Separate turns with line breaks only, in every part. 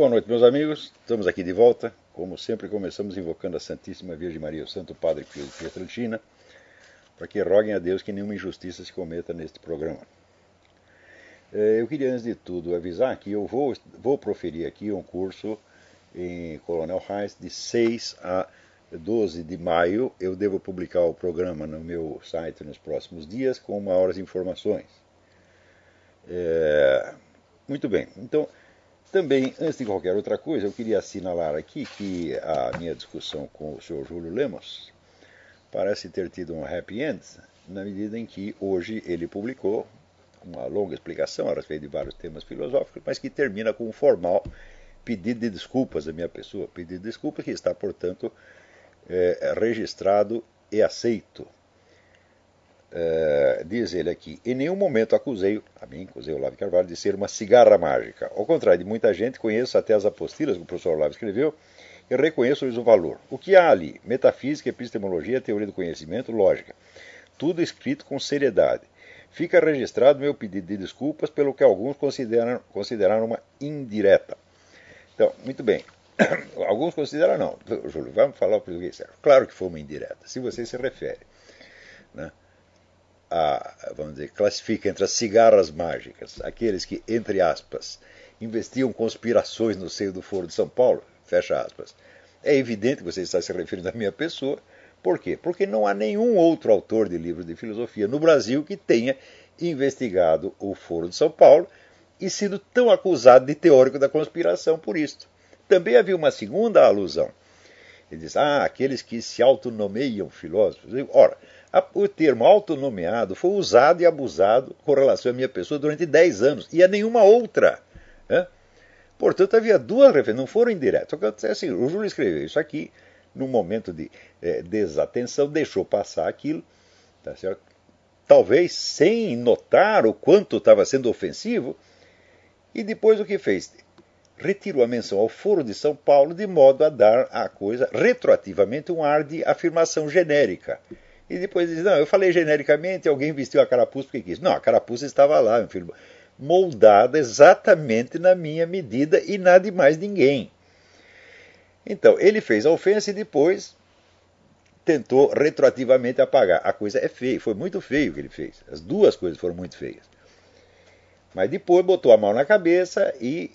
Boa noite, meus amigos. Estamos aqui de volta. Como sempre, começamos invocando a Santíssima Virgem Maria, o Santo Padre Pio de Pietrelcina, para que roguem a Deus que nenhuma injustiça se cometa neste programa. Eu queria, antes de tudo, avisar que eu vou proferir aqui um curso em Coronel Reis de 6 a 12 de maio. Eu devo publicar o programa no meu site nos próximos dias com maiores informações. Muito bem. Então, também, antes de qualquer outra coisa, eu queria assinalar aqui que a minha discussão com o Sr. Júlio Lemos parece ter tido um happy end, na medida em que hoje ele publicou uma longa explicação a respeito de vários temas filosóficos, mas que termina com um formal pedido de desculpas da minha pessoa. Pedido de desculpas que está, portanto, registrado e aceito. Diz ele aqui: em nenhum momento acusei o Olavo de Carvalho, de ser uma cigarra mágica. Ao contrário de muita gente, conheço até as apostilas que o professor Olavo escreveu e reconheço-lhes o valor. O que há ali? Metafísica, epistemologia, teoria do conhecimento, lógica. Tudo escrito com seriedade. Fica registrado meu pedido de desculpas pelo que alguns consideraram uma indireta. Então, muito bem. Alguns consideram não. Júlio, vamos falar o português certo. Claro que foi uma indireta, se você se refere, né? Vamos dizer, classifica entre as cigarras mágicas, aqueles que, entre aspas, investiam conspirações no seio do Foro de São Paulo, fecha aspas. É evidente que você está se referindo à minha pessoa. Por quê? Porque não há nenhum outro autor de livros de filosofia no Brasil que tenha investigado o Foro de São Paulo e sido tão acusado de teórico da conspiração por isto. Também havia uma segunda alusão. Ele diz, aqueles que se autonomeiam filósofos. Ora, o termo autonomeado foi usado e abusado com relação à minha pessoa durante 10 anos e a nenhuma outra. Né? Portanto, havia duas referências, não foram indiretas. Assim, o Júlio escreveu isso aqui, num momento de desatenção, deixou passar aquilo, tá certo? Talvez sem notar o quanto estava sendo ofensivo, e depois o que fez? Retirou a menção ao Foro de São Paulo de modo a dar à coisa, retroativamente, um ar de afirmação genérica. E depois diz, não, eu falei genericamente, alguém vestiu a carapuça porque quis. Não, a carapuça estava lá, meu filho, moldada exatamente na minha medida e nada de mais ninguém. Então, ele fez a ofensa e depois tentou retroativamente apagar. A coisa é feia, foi muito feio o que ele fez. As duas coisas foram muito feias. Mas depois botou a mão na cabeça e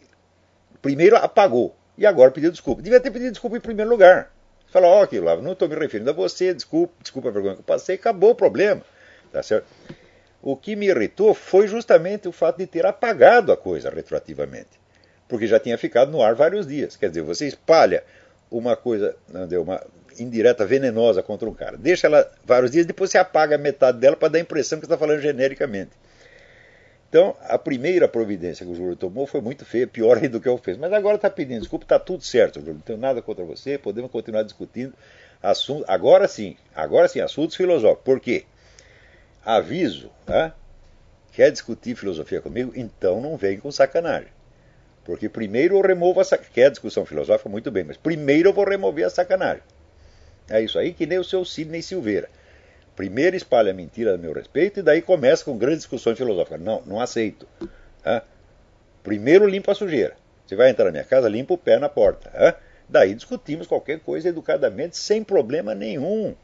primeiro apagou. E agora pediu desculpa. Devia ter pedido desculpa em primeiro lugar. Falou, aqui, Olavo, não estou me referindo a você, desculpa a vergonha que eu passei, acabou o problema. Tá certo? O que me irritou foi justamente o fato de ter apagado a coisa retroativamente. Porque já tinha ficado no ar vários dias. Quer dizer, você espalha uma coisa, uma indireta venenosa contra um cara. Deixa ela vários dias, depois você apaga metade dela para dar a impressão que você está falando genericamente. Então, a primeira providência que o Júlio tomou foi muito feia, pior do que eu fiz. Mas agora está pedindo desculpa, está tudo certo, Júlio. Não tenho nada contra você, podemos continuar discutindo assuntos. Agora sim, assuntos filosóficos. Por quê? Aviso, tá? Quer discutir filosofia comigo? Então não vem com sacanagem. Porque primeiro eu removo a sacanagem. Quer discussão filosófica? Muito bem, mas primeiro eu vou remover a sacanagem. É isso aí, que nem o seu Sidney Silveira. Primeiro espalha a mentira a meu respeito e daí começa com grandes discussões filosóficas. Não, não aceito. Primeiro limpa a sujeira. Você vai entrar na minha casa, limpa o pé na porta. Daí discutimos qualquer coisa educadamente, sem problema nenhum.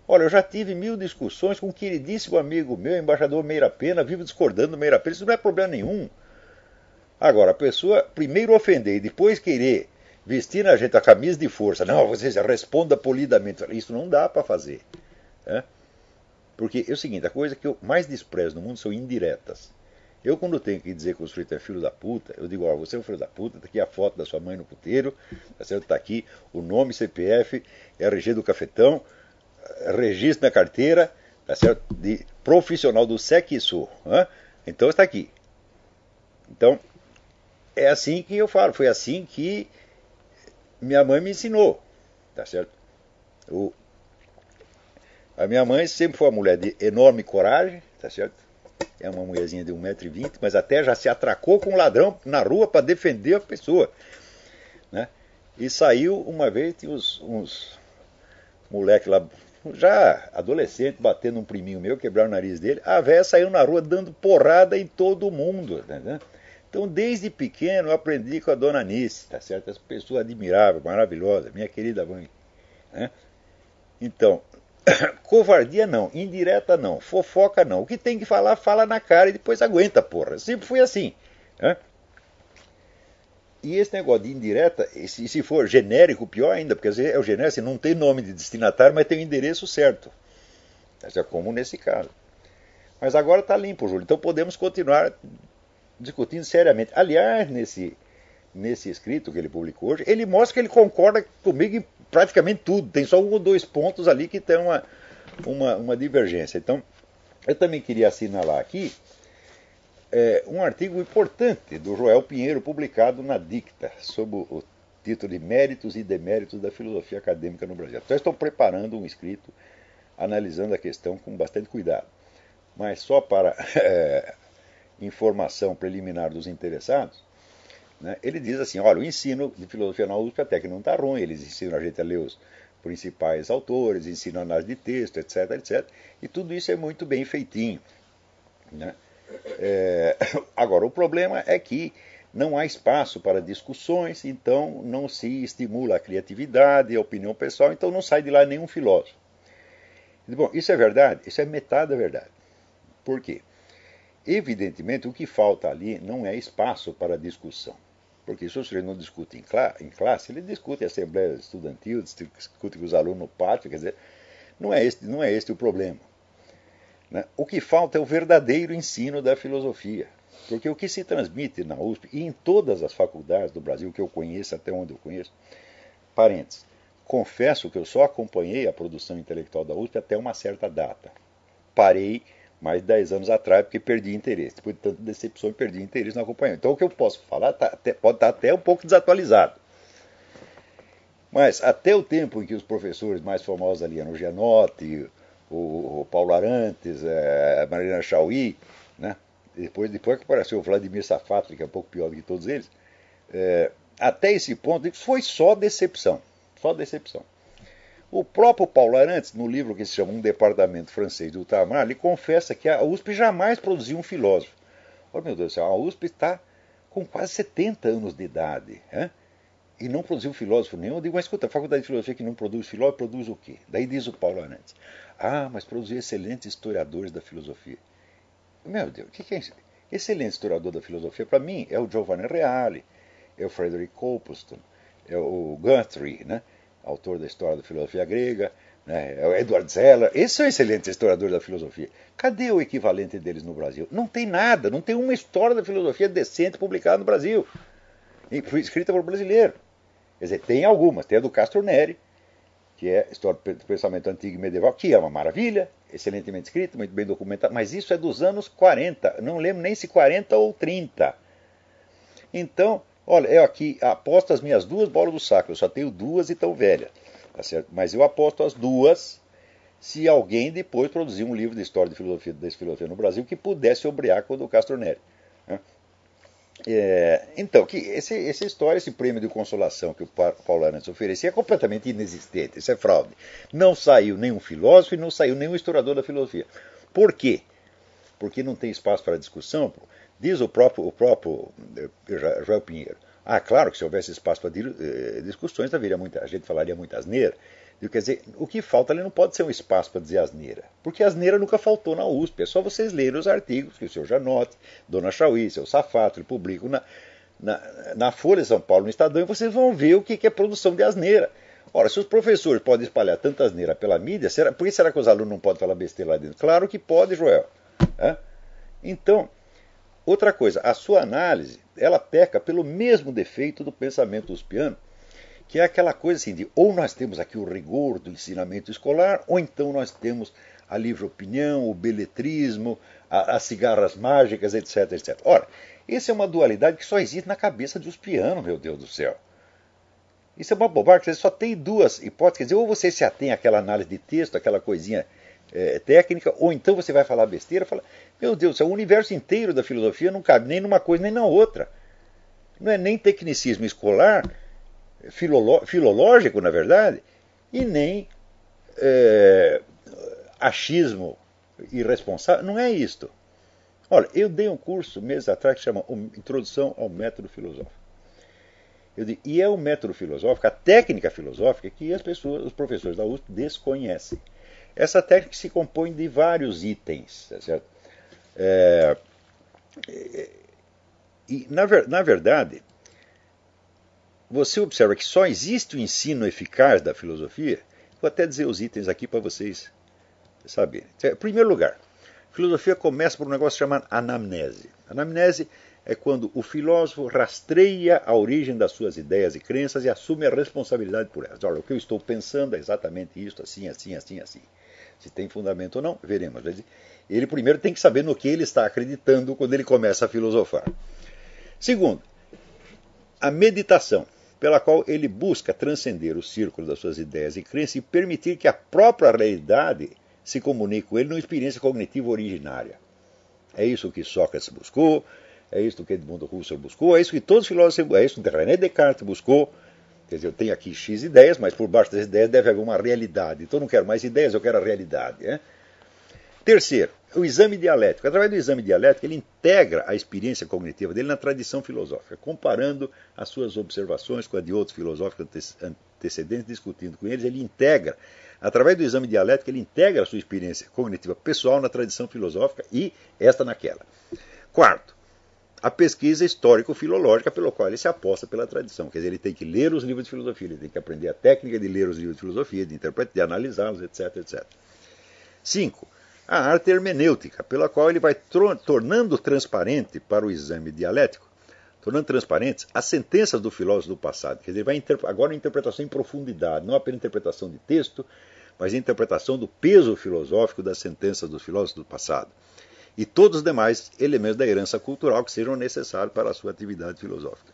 Olha, eu já tive 1000 discussões com um queridíssimo amigo meu, embaixador Meira Pena, vivo discordando do Meira Pena. Isso não é problema nenhum. Agora, a pessoa primeiro ofender e depois querer vestir na gente a camisa de força. Não, você responda polidamente. Isso não dá para fazer. Porque é o seguinte, a coisa que eu mais desprezo no mundo são indiretas. Eu, quando tenho que dizer que o sujeito é filho da puta, eu digo, você é um filho da puta, está aqui a foto da sua mãe no puteiro, tá certo? Está aqui o nome, CPF, RG do cafetão, registro na carteira, tá certo? De profissional do SECSU. Então está aqui. Então, é assim que eu falo, foi assim que minha mãe me ensinou, tá certo? A minha mãe sempre foi uma mulher de enorme coragem, tá certo? É uma mulherzinha de 1,20 m, mas até já se atracou com um ladrão na rua para defender a pessoa. Né? E saiu uma vez, tinha uns moleques lá, já adolescente, batendo um priminho meu, quebraram o nariz dele. A véia saiu na rua dando porrada em todo mundo. Né? Então, desde pequeno, eu aprendi com a dona Anice, tá certo? Essa pessoa admirável, maravilhosa, minha querida mãe. Né? Então, covardia não, indireta não, fofoca não. O que tem que falar, fala na cara e depois aguenta, porra. Sempre fui assim. Né? E esse negócio de indireta, se for genérico, pior ainda, porque às vezes é o genérico, assim, não tem nome de destinatário, mas tem o endereço certo. Isso é como nesse caso. Mas agora está limpo, Júlio, então podemos continuar discutindo seriamente. Aliás, nesse escrito que ele publicou hoje, ele mostra que ele concorda comigo em praticamente tudo. Tem só um ou dois pontos ali que tem uma divergência. Então, eu também queria assinalar aqui um artigo importante do Joel Pinheiro, publicado na Dicta, sob o título de Méritos e Deméritos da Filosofia Acadêmica no Brasil. Então, estou preparando um escrito analisando a questão com bastante cuidado. Mas só para informação preliminar dos interessados, né, ele diz assim, olha, o ensino de filosofia na USP até que não está ruim, eles ensinam a gente a ler os principais autores, ensinam análise de texto, etc, etc, e tudo isso é muito bem feitinho. Né? Agora, o problema é que não há espaço para discussões, então não se estimula a criatividade, a opinião pessoal, então não sai de lá nenhum filósofo. Bom, isso é verdade? Isso é metade da verdade. Por quê? Evidentemente, o que falta ali não é espaço para discussão. Porque se o sujeito não discute em classe, ele discute em assembleia estudantil, discute com os alunos no pátio, quer dizer, não é este o problema. Né? O que falta é o verdadeiro ensino da filosofia. Porque o que se transmite na USP e em todas as faculdades do Brasil que eu conheço, até onde eu conheço, parênteses, confesso que eu só acompanhei a produção intelectual da USP até uma certa data. Parei mais de 10 anos atrás porque perdi interesse. Depois de tanta decepção, eu perdi interesse no acompanhamento. Então o que eu posso falar pode estar até um pouco desatualizado. Mas até o tempo em que os professores mais famosos ali eram o Gianotti, o Paulo Arantes, a Marina Chauí, né? depois que apareceu o Vladimir Safatli, que é um pouco pior do que todos eles, até esse ponto foi só decepção. Só decepção. O próprio Paulo Arantes, no livro que se chama Um Departamento Francês de Ultramar, ele confessa que a USP jamais produziu um filósofo. Oh, meu Deus do céu, a USP está com quase 70 anos de idade, e não produziu filósofo nenhum. Eu digo, mas escuta, a Faculdade de Filosofia que não produz filósofo, produz o quê? Daí diz o Paulo Arantes, mas produziu excelentes historiadores da filosofia. Meu Deus, o que é isso? Excelente historiador da filosofia, para mim, é o Giovanni Reale, é o Frederick Copleston, é o Guthrie, né? Autor da História da Filosofia Grega, né? É o Edward Zeller. Esses são excelentes historiadores da filosofia. Cadê o equivalente deles no Brasil? Não tem nada, não tem uma história da filosofia decente publicada no Brasil, escrita por brasileiro. Quer dizer, tem algumas, tem a do Castro Neri, que é História do Pensamento Antigo e Medieval, que é uma maravilha, excelentemente escrita, muito bem documentada, mas isso é dos anos 40, não lembro nem se 40 ou 30. Então, olha, eu aqui aposto as minhas duas bolas do saco, eu só tenho duas e estão velhas, tá certo? Mas eu aposto as duas se alguém depois produzir um livro de história de filosofia no Brasil que pudesse obrear com o do Castro Neri. Né? Então, essa história, esse prêmio de consolação que o Paulo Arantes oferecia é completamente inexistente, isso é fraude. Não saiu nenhum filósofo e não saiu nenhum historiador da filosofia. Por quê? Porque não tem espaço para discussão. Diz o próprio Joel Pinheiro. Claro que se houvesse espaço para discussões, a gente falaria muita asneira. Quer dizer, o que falta ali não pode ser um espaço para dizer asneira. Porque asneira nunca faltou na USP. É só vocês lerem os artigos que o senhor Janotti, Dona Chauí, seu Safato, publicam na Folha de São Paulo, no Estadão, e vocês vão ver o que é produção de asneira. Ora, se os professores podem espalhar tanta asneira pela mídia, por que será que os alunos não podem falar besteira lá dentro? Claro que pode, Joel. Então, outra coisa, a sua análise, ela peca pelo mesmo defeito do pensamento uspiano, que é aquela coisa assim de ou nós temos aqui o rigor do ensinamento escolar, ou então nós temos a livre opinião, o beletrismo, as cigarras mágicas, etc, etc. Ora, essa é uma dualidade que só existe na cabeça de uspiano, meu Deus do céu. Isso é uma bobagem, você só tem duas hipóteses, quer dizer, ou você se atém àquela análise de texto, aquela coisinha técnica, ou então você vai falar besteira, fala, meu Deus do céu, o universo inteiro da filosofia não cabe nem numa coisa nem na outra. Não é nem tecnicismo escolar, filológico, na verdade, e nem achismo irresponsável. Não é isto. Olha, eu dei um curso meses atrás que chama Introdução ao Método Filosófico. E é o método filosófico, a técnica filosófica que as pessoas, os professores da USP desconhecem. Essa técnica se compõe de vários itens, tá certo? E na verdade, você observa que só existe o ensino eficaz da filosofia. Vou até dizer os itens aqui para vocês saberem. Em primeiro lugar, a filosofia começa por um negócio chamado anamnese. Anamnese é quando o filósofo rastreia a origem das suas ideias e crenças e assume a responsabilidade por elas. Olha, o que eu estou pensando é exatamente isso, assim, assim, assim, assim. Se tem fundamento ou não, veremos. Ele primeiro tem que saber no que ele está acreditando quando ele começa a filosofar. Segundo, a meditação, pela qual ele busca transcender o círculo das suas ideias e crenças e permitir que a própria realidade se comunique com ele numa experiência cognitiva originária. É isso que Sócrates buscou, é isso que Edmundo Husserl buscou, é isso que todos os filósofos, é isso que René Descartes buscou. Quer dizer, eu tenho aqui X ideias, mas por baixo das ideias deve haver uma realidade. Então eu não quero mais ideias, eu quero a realidade. Né? Terceiro, o exame dialético. Através do exame dialético, ele integra a experiência cognitiva dele na tradição filosófica, comparando as suas observações com a de outros filósofos antecedentes, discutindo com eles. Ele integra, através do exame dialético, ele integra a sua experiência cognitiva pessoal na tradição filosófica e esta naquela. Quarto, a pesquisa histórico-filológica pelo qual ele se aposta pela tradição. Quer dizer, ele tem que ler os livros de filosofia, ele tem que aprender a técnica de ler os livros de filosofia, de interpretar, de analisá-los, etc, etc. 5. A arte hermenêutica, pela qual ele vai tornando transparente para o exame dialético, tornando transparentes as sentenças do filósofo do passado. Quer dizer, ele vai agora uma interpretação em profundidade, não apenas interpretação de texto, mas a interpretação do peso filosófico das sentenças dos filósofos do passado. E todos os demais elementos da herança cultural que sejam necessários para a sua atividade filosófica.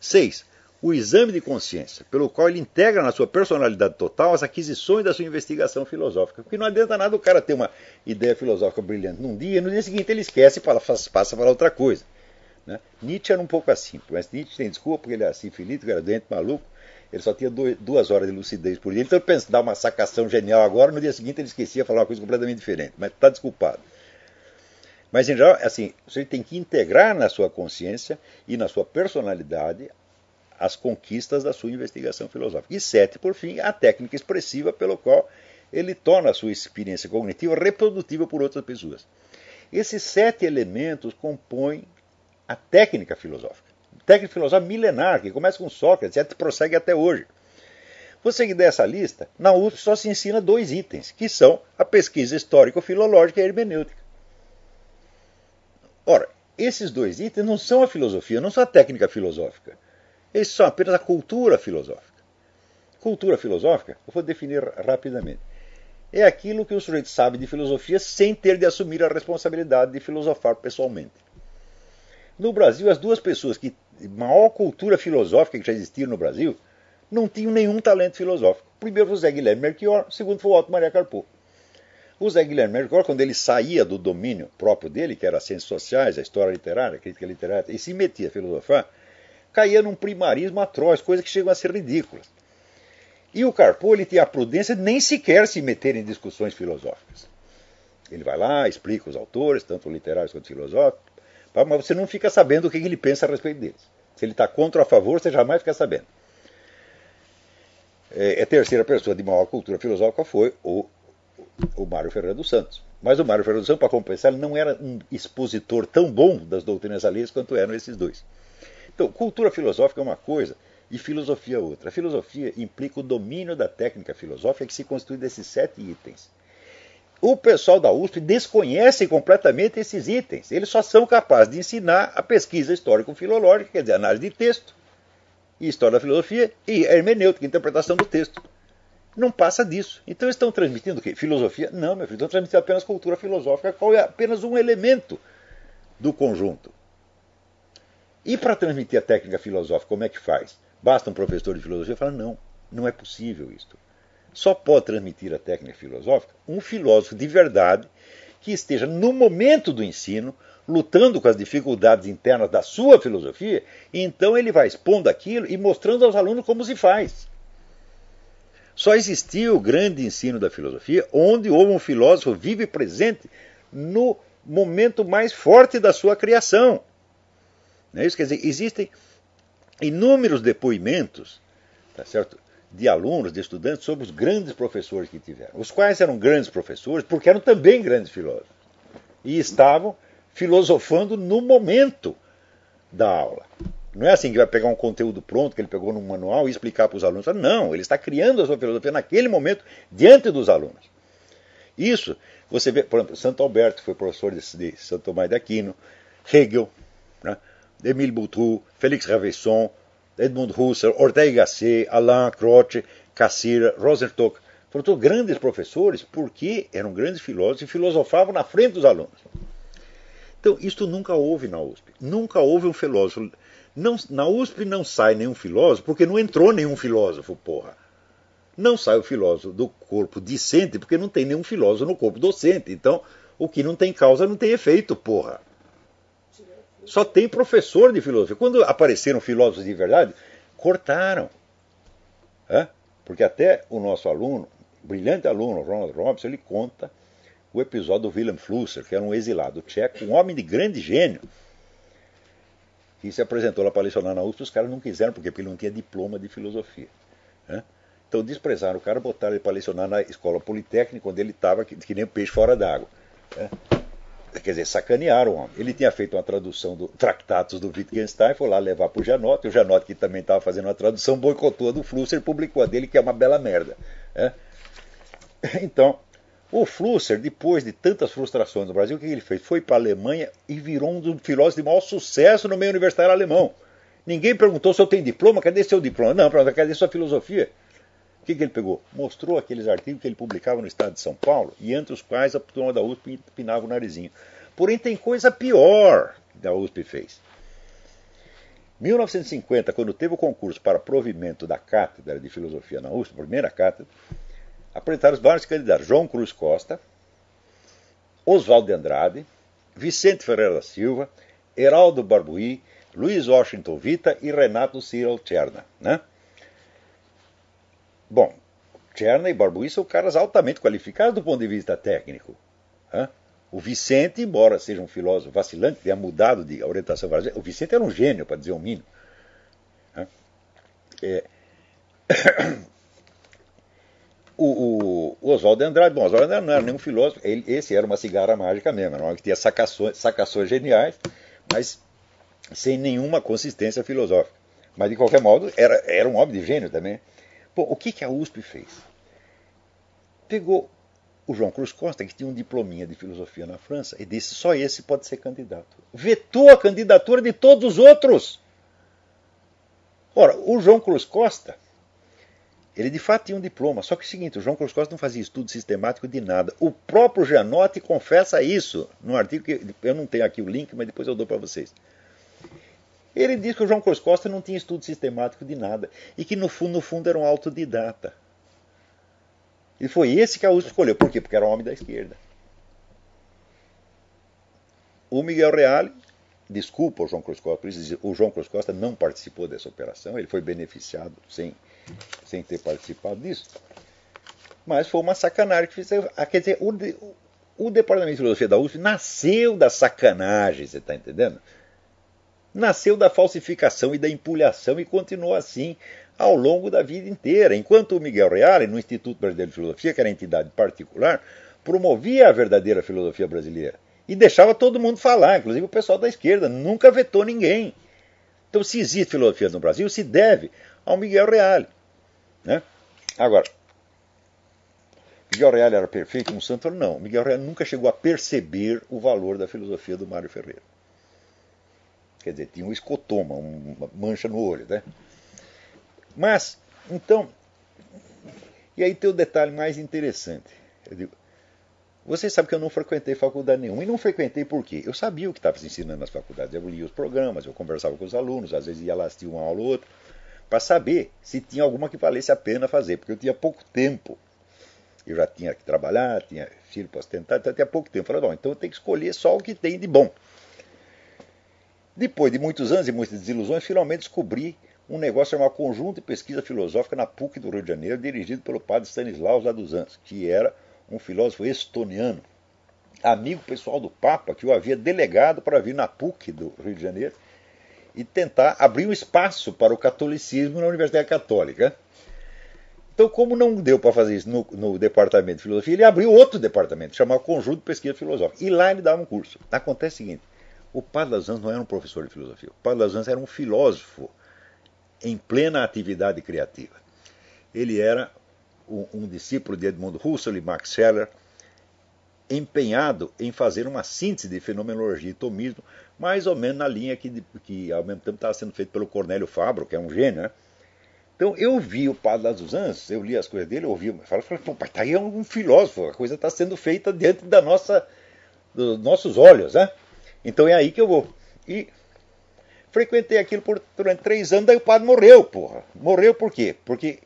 6. O exame de consciência, pelo qual ele integra na sua personalidade total as aquisições da sua investigação filosófica. Porque não adianta nada o cara ter uma ideia filosófica brilhante num dia, e no dia seguinte ele esquece e passa a falar outra coisa. Né? Nietzsche era um pouco assim, mas Nietzsche tem desculpa porque ele era sifilítico, era doente, maluco, ele só tinha 2 horas de lucidez por dia. Então ele pensa, dá uma sacação genial agora, no dia seguinte ele esquecia de falar uma coisa completamente diferente, mas está desculpado. Mas, em geral, assim, você tem que integrar na sua consciência e na sua personalidade as conquistas da sua investigação filosófica. E 7, por fim, a técnica expressiva pelo qual ele torna a sua experiência cognitiva reprodutível por outras pessoas. Esses 7 elementos compõem a técnica filosófica. Técnica filosófica milenar, que começa com Sócrates e prossegue até hoje. Você que der essa lista, na USP só se ensina 2 itens, que são a pesquisa histórico-filológica e a hermenêutica. Ora, esses 2 itens não são a filosofia, não são a técnica filosófica. Eles são apenas a cultura filosófica. Cultura filosófica, eu vou definir rapidamente. É aquilo que o sujeito sabe de filosofia sem ter de assumir a responsabilidade de filosofar pessoalmente. No Brasil, as 2 pessoas que maior cultura filosófica que já existiram no Brasil não tinham nenhum talento filosófico. O primeiro foi o Zé Guilherme Melchior, o segundo foi o Otto Maria Carpo. O Zé Guilherme Melchior, quando ele saía do domínio próprio dele, que era as ciências sociais, a história literária, a crítica literária, e se metia a filosofar, caía num primarismo atroz, coisas que chegam a ser ridículas. E o Carpo, ele tinha a prudência de nem sequer se meter em discussões filosóficas. Ele vai lá, explica os autores, tanto literários quanto filosóficos, mas você não fica sabendo o que ele pensa a respeito deles. Se ele está contra ou a favor, você jamais fica sabendo. A terceira pessoa de maior cultura filosófica foi o Mário Ferreira dos Santos. Mas o Mário Ferreira dos Santos, para compensar, ele não era um expositor tão bom das doutrinas alheias quanto eram esses 2. Então, cultura filosófica é uma coisa e filosofia é outra. A filosofia implica o domínio da técnica filosófica que se constitui desses 7 itens. O pessoal da USP desconhece completamente esses itens. Eles só são capazes de ensinar a pesquisa histórico-filológica, quer dizer, análise de texto, e história da filosofia, e hermenêutica, interpretação do texto. Não passa disso. Então eles estão transmitindo o quê? Filosofia? Não, meu filho, estão transmitindo apenas cultura filosófica, qual é apenas um elemento do conjunto. E para transmitir a técnica filosófica, como é que faz? Basta um professor de filosofia falar, não, não é possível isto. Só pode transmitir a técnica filosófica um filósofo de verdade que esteja no momento do ensino, lutando com as dificuldades internas da sua filosofia, e então ele vai expondo aquilo e mostrando aos alunos como se faz. Só existiu o grande ensino da filosofia onde houve um filósofo vivo e presente no momento mais forte da sua criação. Não é isso? Quer dizer, existem inúmeros depoimentos, tá certo, de alunos, de estudantes, sobre os grandes professores que tiveram. Os quais eram grandes professores porque eram também grandes filósofos. E estavam filosofando no momento da aula. Não é assim que vai pegar um conteúdo pronto que ele pegou num manual e explicar para os alunos. Não, ele está criando a sua filosofia naquele momento, diante dos alunos. Isso, você vê, por exemplo, Santo Alberto foi professor de Santo Tomás de Aquino, Hegel, né? Émile Boutroux, Félix Ravesson, Edmund Husserl, Ortega y Gasset, Alain, Croce, Cassirer, Rosenstock. Foram todos grandes professores porque eram grandes filósofos e filosofavam na frente dos alunos. Então, isto nunca houve na USP. Nunca houve um filósofo. Não, na USP não sai nenhum filósofo porque não entrou nenhum filósofo, porra. Não sai o filósofo do corpo discente porque não tem nenhum filósofo no corpo docente. Então, o que não tem causa não tem efeito, porra. Só tem professor de filosofia. Quando apareceram filósofos de verdade, cortaram. Porque até o nosso aluno, brilhante aluno, Ronald Robson, ele conta o episódio do Wilhelm Flusser, que era um exilado tcheco, um homem de grande gênio, que se apresentou lá para lecionar na USP, os caras não quiseram, porque ele não tinha diploma de filosofia. Então desprezaram o cara, botaram ele para lecionar na escola politécnica, onde ele estava que nem um peixe fora d'água. Quer dizer, sacanearam o homem. Ele tinha feito uma tradução do Tractatus do Wittgenstein, foi lá levar para o Janotte, o Janotte, que também estava fazendo uma tradução, boicotou a do Flusser e publicou a dele, que é uma bela merda. Então, o Flusser, depois de tantas frustrações no Brasil, o que ele fez? Foi para a Alemanha e virou um dos filósofos de maior sucesso no meio universitário alemão. Ninguém perguntou se eu tenho diploma, cadê seu diploma? Não, cadê sua filosofia? O que ele pegou? Mostrou aqueles artigos que ele publicava no estado de São Paulo, e entre os quais a turma da USP empinava o narizinho. Porém, tem coisa pior que a USP fez. Em 1950, quando teve o concurso para provimento da cátedra de filosofia na USP, a primeira cátedra, apresentaram os vários candidatos: João Cruz Costa, Oswaldo de Andrade, Vicente Ferreira da Silva, Heraldo Barbuí, Luiz Washington Vita e Renato Cyril Tcherna, né? Bom, Tcherna e Barbuí são caras altamente qualificados do ponto de vista técnico. O Vicente, embora seja um filósofo vacilante, tenha mudado de orientação várias vezes, o Vicente era um gênio, para dizer o mínimo. O Oswaldo de Andrade, bom, Oswaldo de Andrade não era nenhum filósofo, esse era uma cigarra mágica mesmo, era um homem que tinha sacações geniais, mas sem nenhuma consistência filosófica. Mas, de qualquer modo, era um homem de gênio também. Bom, o que a USP fez? Pegou o João Cruz Costa, que tinha um diplominha de filosofia na França, e disse: só esse pode ser candidato. Vetou a candidatura de todos os outros. Ora, o João Cruz Costa, ele de fato tinha um diploma, só que é o seguinte, o João Cruz Costa não fazia estudo sistemático de nada. O próprio Janotte confessa isso, num artigo que eu não tenho aqui o link, mas depois eu dou para vocês. Ele diz que o João Cruz Costa não tinha estudo sistemático de nada, e que no fundo era um autodidata. E foi esse que a USP escolheu. Por quê? Porque era um homem da esquerda. O Miguel Reale, desculpa o João Cruz Costa, por isso o João Cruz Costa não participou dessa operação, ele foi beneficiado sem ter participado disso. Mas foi uma sacanagem que fizeram. Quer dizer, o Departamento de Filosofia da USP nasceu da sacanagem, você está entendendo? Nasceu da falsificação e da empulhação e continuou assim ao longo da vida inteira. Enquanto o Miguel Reale, no Instituto Brasileiro de Filosofia, que era entidade particular, promovia a verdadeira filosofia brasileira e deixava todo mundo falar, inclusive o pessoal da esquerda, nunca vetou ninguém. Então, se existe filosofia no Brasil, se deve ao Miguel Reale. Né? Agora, Miguel Reale era perfeito, um santo? Não. Miguel Reale nunca chegou a perceber o valor da filosofia do Mário Ferreira. Quer dizer, tinha um escotoma, uma mancha no olho, né? Mas, então, e aí tem o detalhe mais interessante. Eu digo, vocês sabem que eu não frequentei faculdade nenhuma. E não frequentei por quê? Eu sabia o que estava se ensinando nas faculdades. Eu lia os programas, eu conversava com os alunos, às vezes ia lá assistir uma aula ou outra, para saber se tinha alguma que valesse a pena fazer, porque eu tinha pouco tempo. Eu já tinha que trabalhar, tinha filho para sustentar, então eu tinha pouco tempo. Eu falei, bom, então eu tenho que escolher só o que tem de bom. Depois de muitos anos e muitas desilusões, finalmente descobri um negócio chamado Conjunto de Pesquisa Filosófica na PUC do Rio de Janeiro, dirigido pelo padre Stanislaus Laduzans, que era um filósofo estoniano, amigo pessoal do Papa, que o havia delegado para vir na PUC do Rio de Janeiro e tentar abrir um espaço para o catolicismo na Universidade Católica. Então, como não deu para fazer isso no departamento de filosofia, ele abriu outro departamento, chamado Conjunto de Pesquisa Filosófica. E lá ele dava um curso. Acontece o seguinte, o Padre Las Anjos não era um professor de filosofia. O Padre Las Anjos era um filósofo em plena atividade criativa. Ele era um discípulo de Edmund Husserl e Max Scheler, empenhado em fazer uma síntese de fenomenologia e tomismo, mais ou menos na linha que ao mesmo tempo estava sendo feito pelo Cornélio Fabro, que é um gênio, né? Então eu vi o Padre Las Anjos, eu li as coisas dele, eu ouvi, eu falei, pô, pai, tá aí um filósofo, a coisa está sendo feita diante dos nossos olhos, né? Então é aí que eu vou. E frequentei aquilo durante 3 anos, daí o padre morreu, porra. Morreu por quê? Porque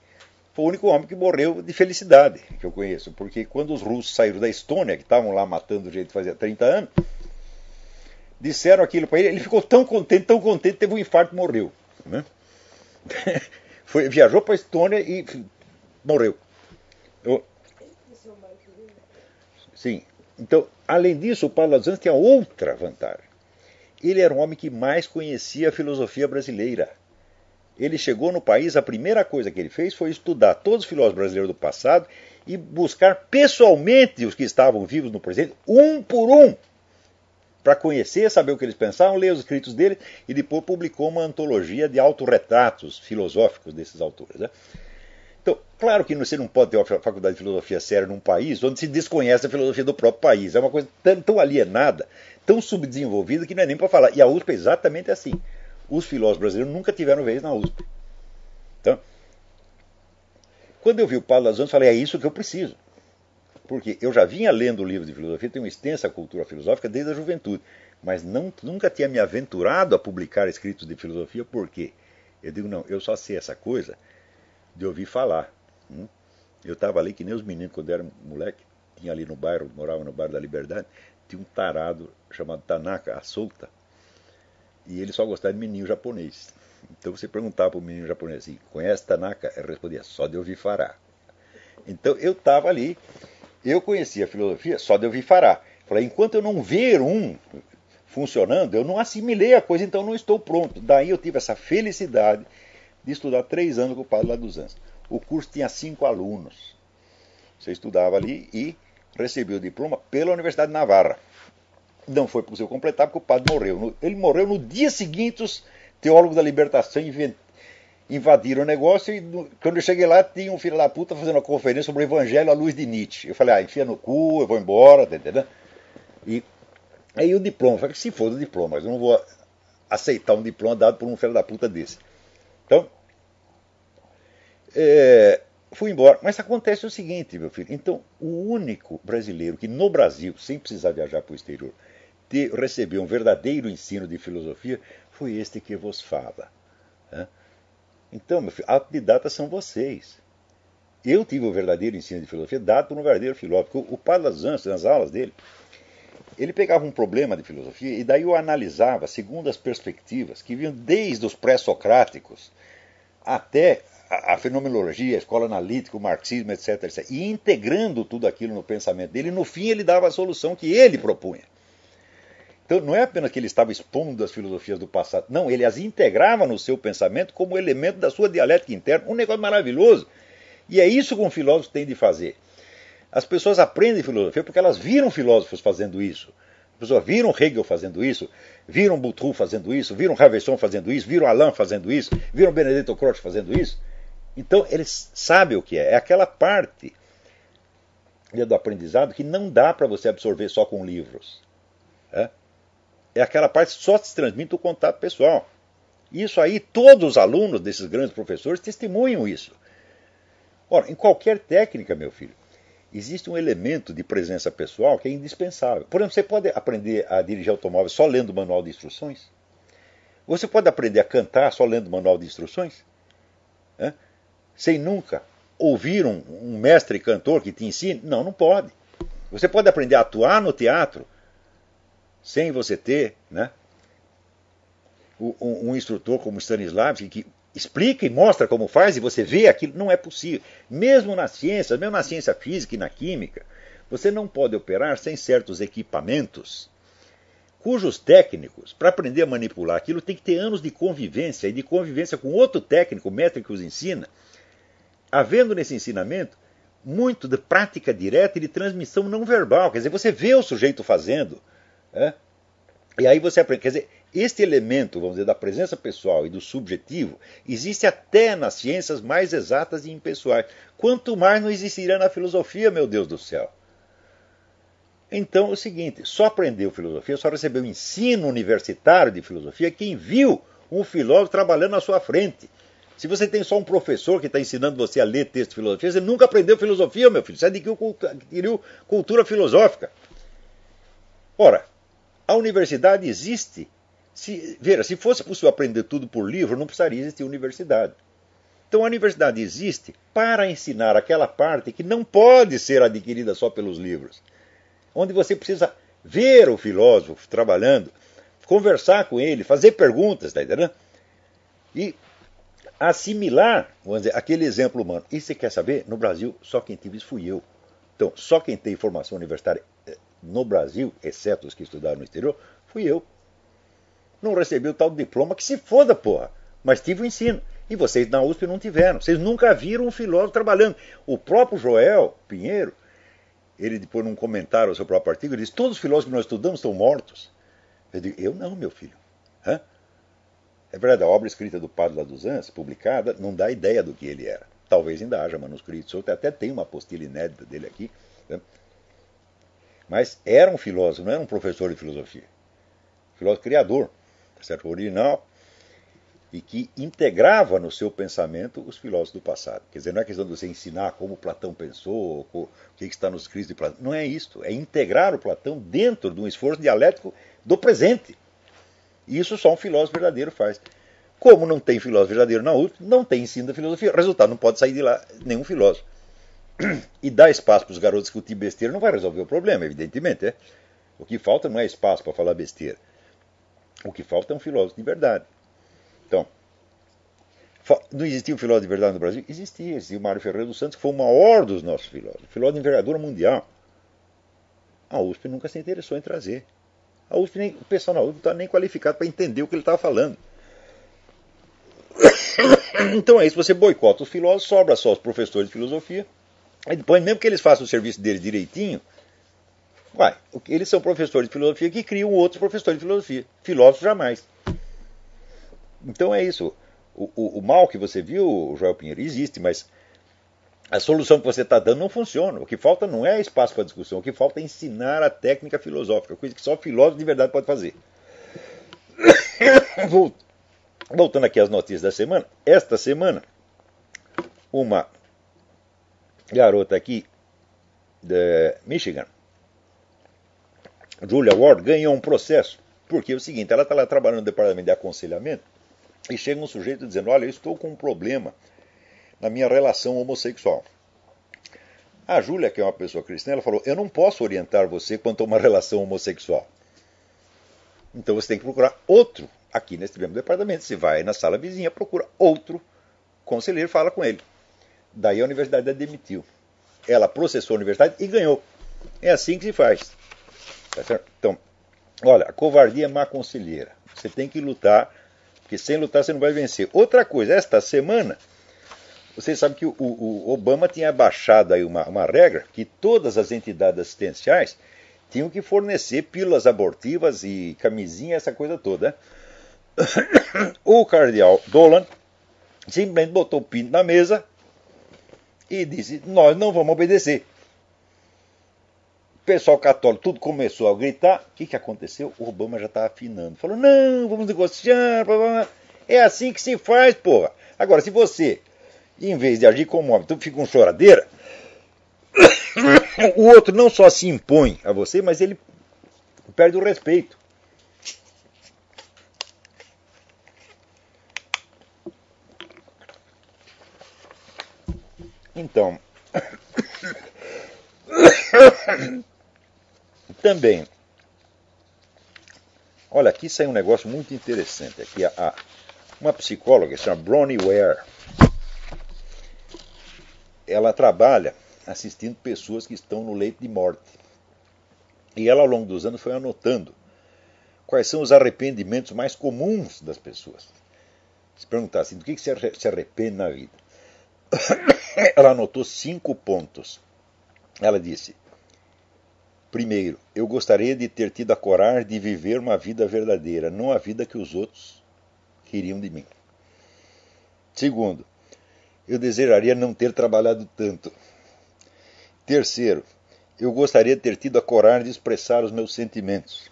foi o único homem que morreu de felicidade que eu conheço. Porque quando os russos saíram da Estônia, que estavam lá matando gente fazia 30 anos, disseram aquilo para ele, ele ficou tão contente, teve um infarto e morreu. Né? Viajou para a Estônia e morreu. Sim. Então, além disso, o Padre Las Anjos tinha outra vantagem. Ele era um homem que mais conhecia a filosofia brasileira. Ele chegou no país, a primeira coisa que ele fez foi estudar todos os filósofos brasileiros do passado e buscar pessoalmente os que estavam vivos no presente, um por um, para conhecer, saber o que eles pensavam, ler os escritos dele, e depois publicou uma antologia de autorretratos filosóficos desses autores. Né? Então, claro que você não pode ter uma faculdade de filosofia séria num país onde se desconhece a filosofia do próprio país. É uma coisa tão alienada, tão subdesenvolvida, que não é nem para falar. E a USP é exatamente assim. Os filósofos brasileiros nunca tiveram vez na USP. Então, quando eu vi o Padre Las Anjos, falei, é isso que eu preciso. Porque eu já vinha lendo livros de filosofia, tenho uma extensa cultura filosófica desde a juventude, mas nunca tinha me aventurado a publicar escritos de filosofia, por quê? Eu digo, não, eu só sei essa coisa de ouvir falar. Eu estava ali que nem os meninos, quando eu era moleque, tinha ali no bairro, morava no bairro da Liberdade, tinha um tarado chamado Tanaka, a solta, e ele só gostava de menino japonês. Então você perguntava para o menino japonês assim, conhece Tanaka? Ele respondia, só de ouvir falar. Então eu estava ali, eu conhecia a filosofia só de ouvir falar. Falei, enquanto eu não ver um funcionando, eu não assimilei a coisa, então não estou pronto. Daí eu tive essa felicidade de estudar 3 anos com o Padre Las Anjos. O curso tinha 5 alunos. Você estudava ali e recebeu o diploma pela Universidade de Navarra. Não foi possível completar porque o padre morreu. Ele morreu no dia seguinte, os teólogos da libertação invadiram o negócio e quando eu cheguei lá tinha um filho da puta fazendo uma conferência sobre o Evangelho à luz de Nietzsche. Eu falei, enfia no cu, eu vou embora, tá entendendo? E aí o diploma, eu falei, se for o diploma, mas eu não vou aceitar um diploma dado por um filho da puta desse. Então, fui embora. Mas acontece o seguinte, meu filho. Então, o único brasileiro que no Brasil, sem precisar viajar para o exterior, recebeu um verdadeiro ensino de filosofia foi este que vos fala. Né? Então, meu filho, autodidatas são vocês. Eu tive o verdadeiro ensino de filosofia dado por um verdadeiro filósofo. O Padre Las Anjos, nas aulas dele, ele pegava um problema de filosofia e daí o analisava segundo as perspectivas que vinham desde os pré-socráticos até a fenomenologia, a escola analítica, o marxismo, etc, etc. E integrando tudo aquilo no pensamento dele, no fim ele dava a solução que ele propunha. Então não é apenas que ele estava expondo as filosofias do passado, não, ele as integrava no seu pensamento como elemento da sua dialética interna, um negócio maravilhoso. E é isso que um filósofo tem de fazer. As pessoas aprendem filosofia porque elas viram filósofos fazendo isso. As pessoas viram Hegel fazendo isso, viram Boutroux fazendo isso, viram Raveson fazendo isso, viram Alain fazendo isso, viram Benedetto Croce fazendo isso. Então eles sabem o que é. É aquela parte do aprendizado que não dá para você absorver só com livros. É aquela parte que só se transmite o contato pessoal. Isso aí, todos os alunos desses grandes professores testemunham isso. Ora, em qualquer técnica, meu filho, existe um elemento de presença pessoal que é indispensável. Por exemplo, você pode aprender a dirigir automóvel só lendo o manual de instruções? Você pode aprender a cantar só lendo o manual de instruções? Sem nunca ouvir um mestre cantor que te ensine? Não, não pode. Você pode aprender a atuar no teatro sem você ter um instrutor como Stanislavski que explica e mostra como faz e você vê aquilo. Não é possível. Mesmo na ciência física e na química, Você não pode operar sem certos equipamentos cujos técnicos, para aprender a manipular aquilo, tem que ter anos de convivência, e de convivência com outro técnico, mestre que os ensina, havendo nesse ensinamento muito de prática direta e de transmissão não verbal. Quer dizer, você vê o sujeito fazendo, e aí você aprende. Quer dizer, este elemento, vamos dizer, da presença pessoal e do subjetivo, existe até nas ciências mais exatas e impessoais. Quanto mais não existirá na filosofia, meu Deus do céu. Então, é o seguinte, só aprendeu filosofia, só recebeu ensino universitário de filosofia quem viu um filósofo trabalhando na sua frente. Se você tem só um professor que está ensinando você a ler texto de filosofia, você nunca aprendeu filosofia, meu filho. Você adquiriu cultura filosófica. Ora, a universidade existe. Se fosse possível aprender tudo por livro, não precisaria existir universidade. Então a universidade existe para ensinar aquela parte que não pode ser adquirida só pelos livros. Onde você precisa ver o filósofo trabalhando, conversar com ele, fazer perguntas, tá entendendo? E assimilar, vamos dizer, aquele exemplo humano. E você quer saber? No Brasil, só quem tive isso fui eu. Então, só quem tem formação universitária no Brasil, exceto os que estudaram no exterior, fui eu. Não recebi o tal diploma que se foda, porra. Mas tive o ensino. E vocês na USP não tiveram. Vocês nunca viram um filósofo trabalhando. O próprio Joel Pinheiro, ele depois num comentário ao seu próprio artigo, ele disse, todos os filósofos que nós estudamos estão mortos. Eu digo, eu não, meu filho. É verdade, a obra escrita do Padre Laduzans, publicada, não dá ideia do que ele era. Talvez ainda haja manuscritos, até tem uma apostila inédita dele aqui. Mas era um filósofo, não era um professor de filosofia. Filósofo criador, certo? Original, e que integrava no seu pensamento os filósofos do passado. Quer dizer, não é questão de você ensinar como Platão pensou, o que está nos escritos de Platão. Não é isso. É integrar o Platão dentro de um esforço dialético do presente. E isso só um filósofo verdadeiro faz. Como não tem filósofo verdadeiro na USP, não tem ensino da filosofia. Resultado, não pode sair de lá nenhum filósofo. E dar espaço para os garotos discutir besteira não vai resolver o problema, evidentemente. O que falta não é espaço para falar besteira. O que falta é um filósofo de verdade. Então, não existia um filósofo de verdade no Brasil? Existia o Mário Ferreira dos Santos, que foi o maior dos nossos filósofos, filósofo de envergadura mundial. A USP nunca se interessou em trazer. A USP o pessoal na USP não está nem qualificado para entender o que ele estava falando. Então é isso, você boicota os filósofos, sobra só os professores de filosofia, e depois, mesmo que eles façam o serviço deles direitinho, eles são professores de filosofia que criam outros professores de filosofia. Filósofos jamais. Então é isso. O mal que você viu, Joel Pinheiro, existe, mas a solução que você está dando não funciona. O que falta não é espaço para discussão, o que falta é ensinar a técnica filosófica, coisa que só filósofo de verdade pode fazer. Voltando aqui às notícias da semana, esta semana, uma garota aqui de Michigan, Julia Ward, ganhou um processo, porque é o seguinte, ela está lá trabalhando no departamento de aconselhamento, e chega um sujeito dizendo, olha, eu estou com um problema na minha relação homossexual. A Júlia, que é uma pessoa cristã, ela falou, eu não posso orientar você quanto a uma relação homossexual. Então você tem que procurar outro, aqui nesse mesmo departamento. Você vai na sala vizinha, procura outro conselheiro, fala com ele. Daí a universidade a demitiu. Ela processou a universidade e ganhou. É assim que se faz. Tá certo? Então, olha, a covardia é má conselheira. Você tem que lutar, porque sem lutar você não vai vencer. Outra coisa, esta semana, você sabe que o Obama tinha baixado aí uma regra que todas as entidades assistenciais tinham que fornecer pílulas abortivas e camisinha, essa coisa toda. O cardeal Dolan simplesmente botou o pinto na mesa e disse, nós não vamos obedecer. O pessoal católico tudo começou a gritar. O que aconteceu? O Obama já estava afinando. Falou, não, vamos negociar. Blá, blá, blá. É assim que se faz, porra. Agora, se você, em vez de agir como homem, tu fica com choradeira, o outro não só se impõe a você, mas ele perde o respeito. Então, também, olha, aqui sai um negócio muito interessante. Aqui uma psicóloga que se chama Bronnie Ware. Ela trabalha assistindo pessoas que estão no leito de morte. E ela, ao longo dos anos, foi anotando quais são os arrependimentos mais comuns das pessoas. Se perguntar assim, do que você se arrepende na vida? Ela anotou 5 pontos. Ela disse: primeiro, eu gostaria de ter tido a coragem de viver uma vida verdadeira, não a vida que os outros queriam de mim. Segundo, eu desejaria não ter trabalhado tanto. Terceiro, eu gostaria de ter tido a coragem de expressar os meus sentimentos.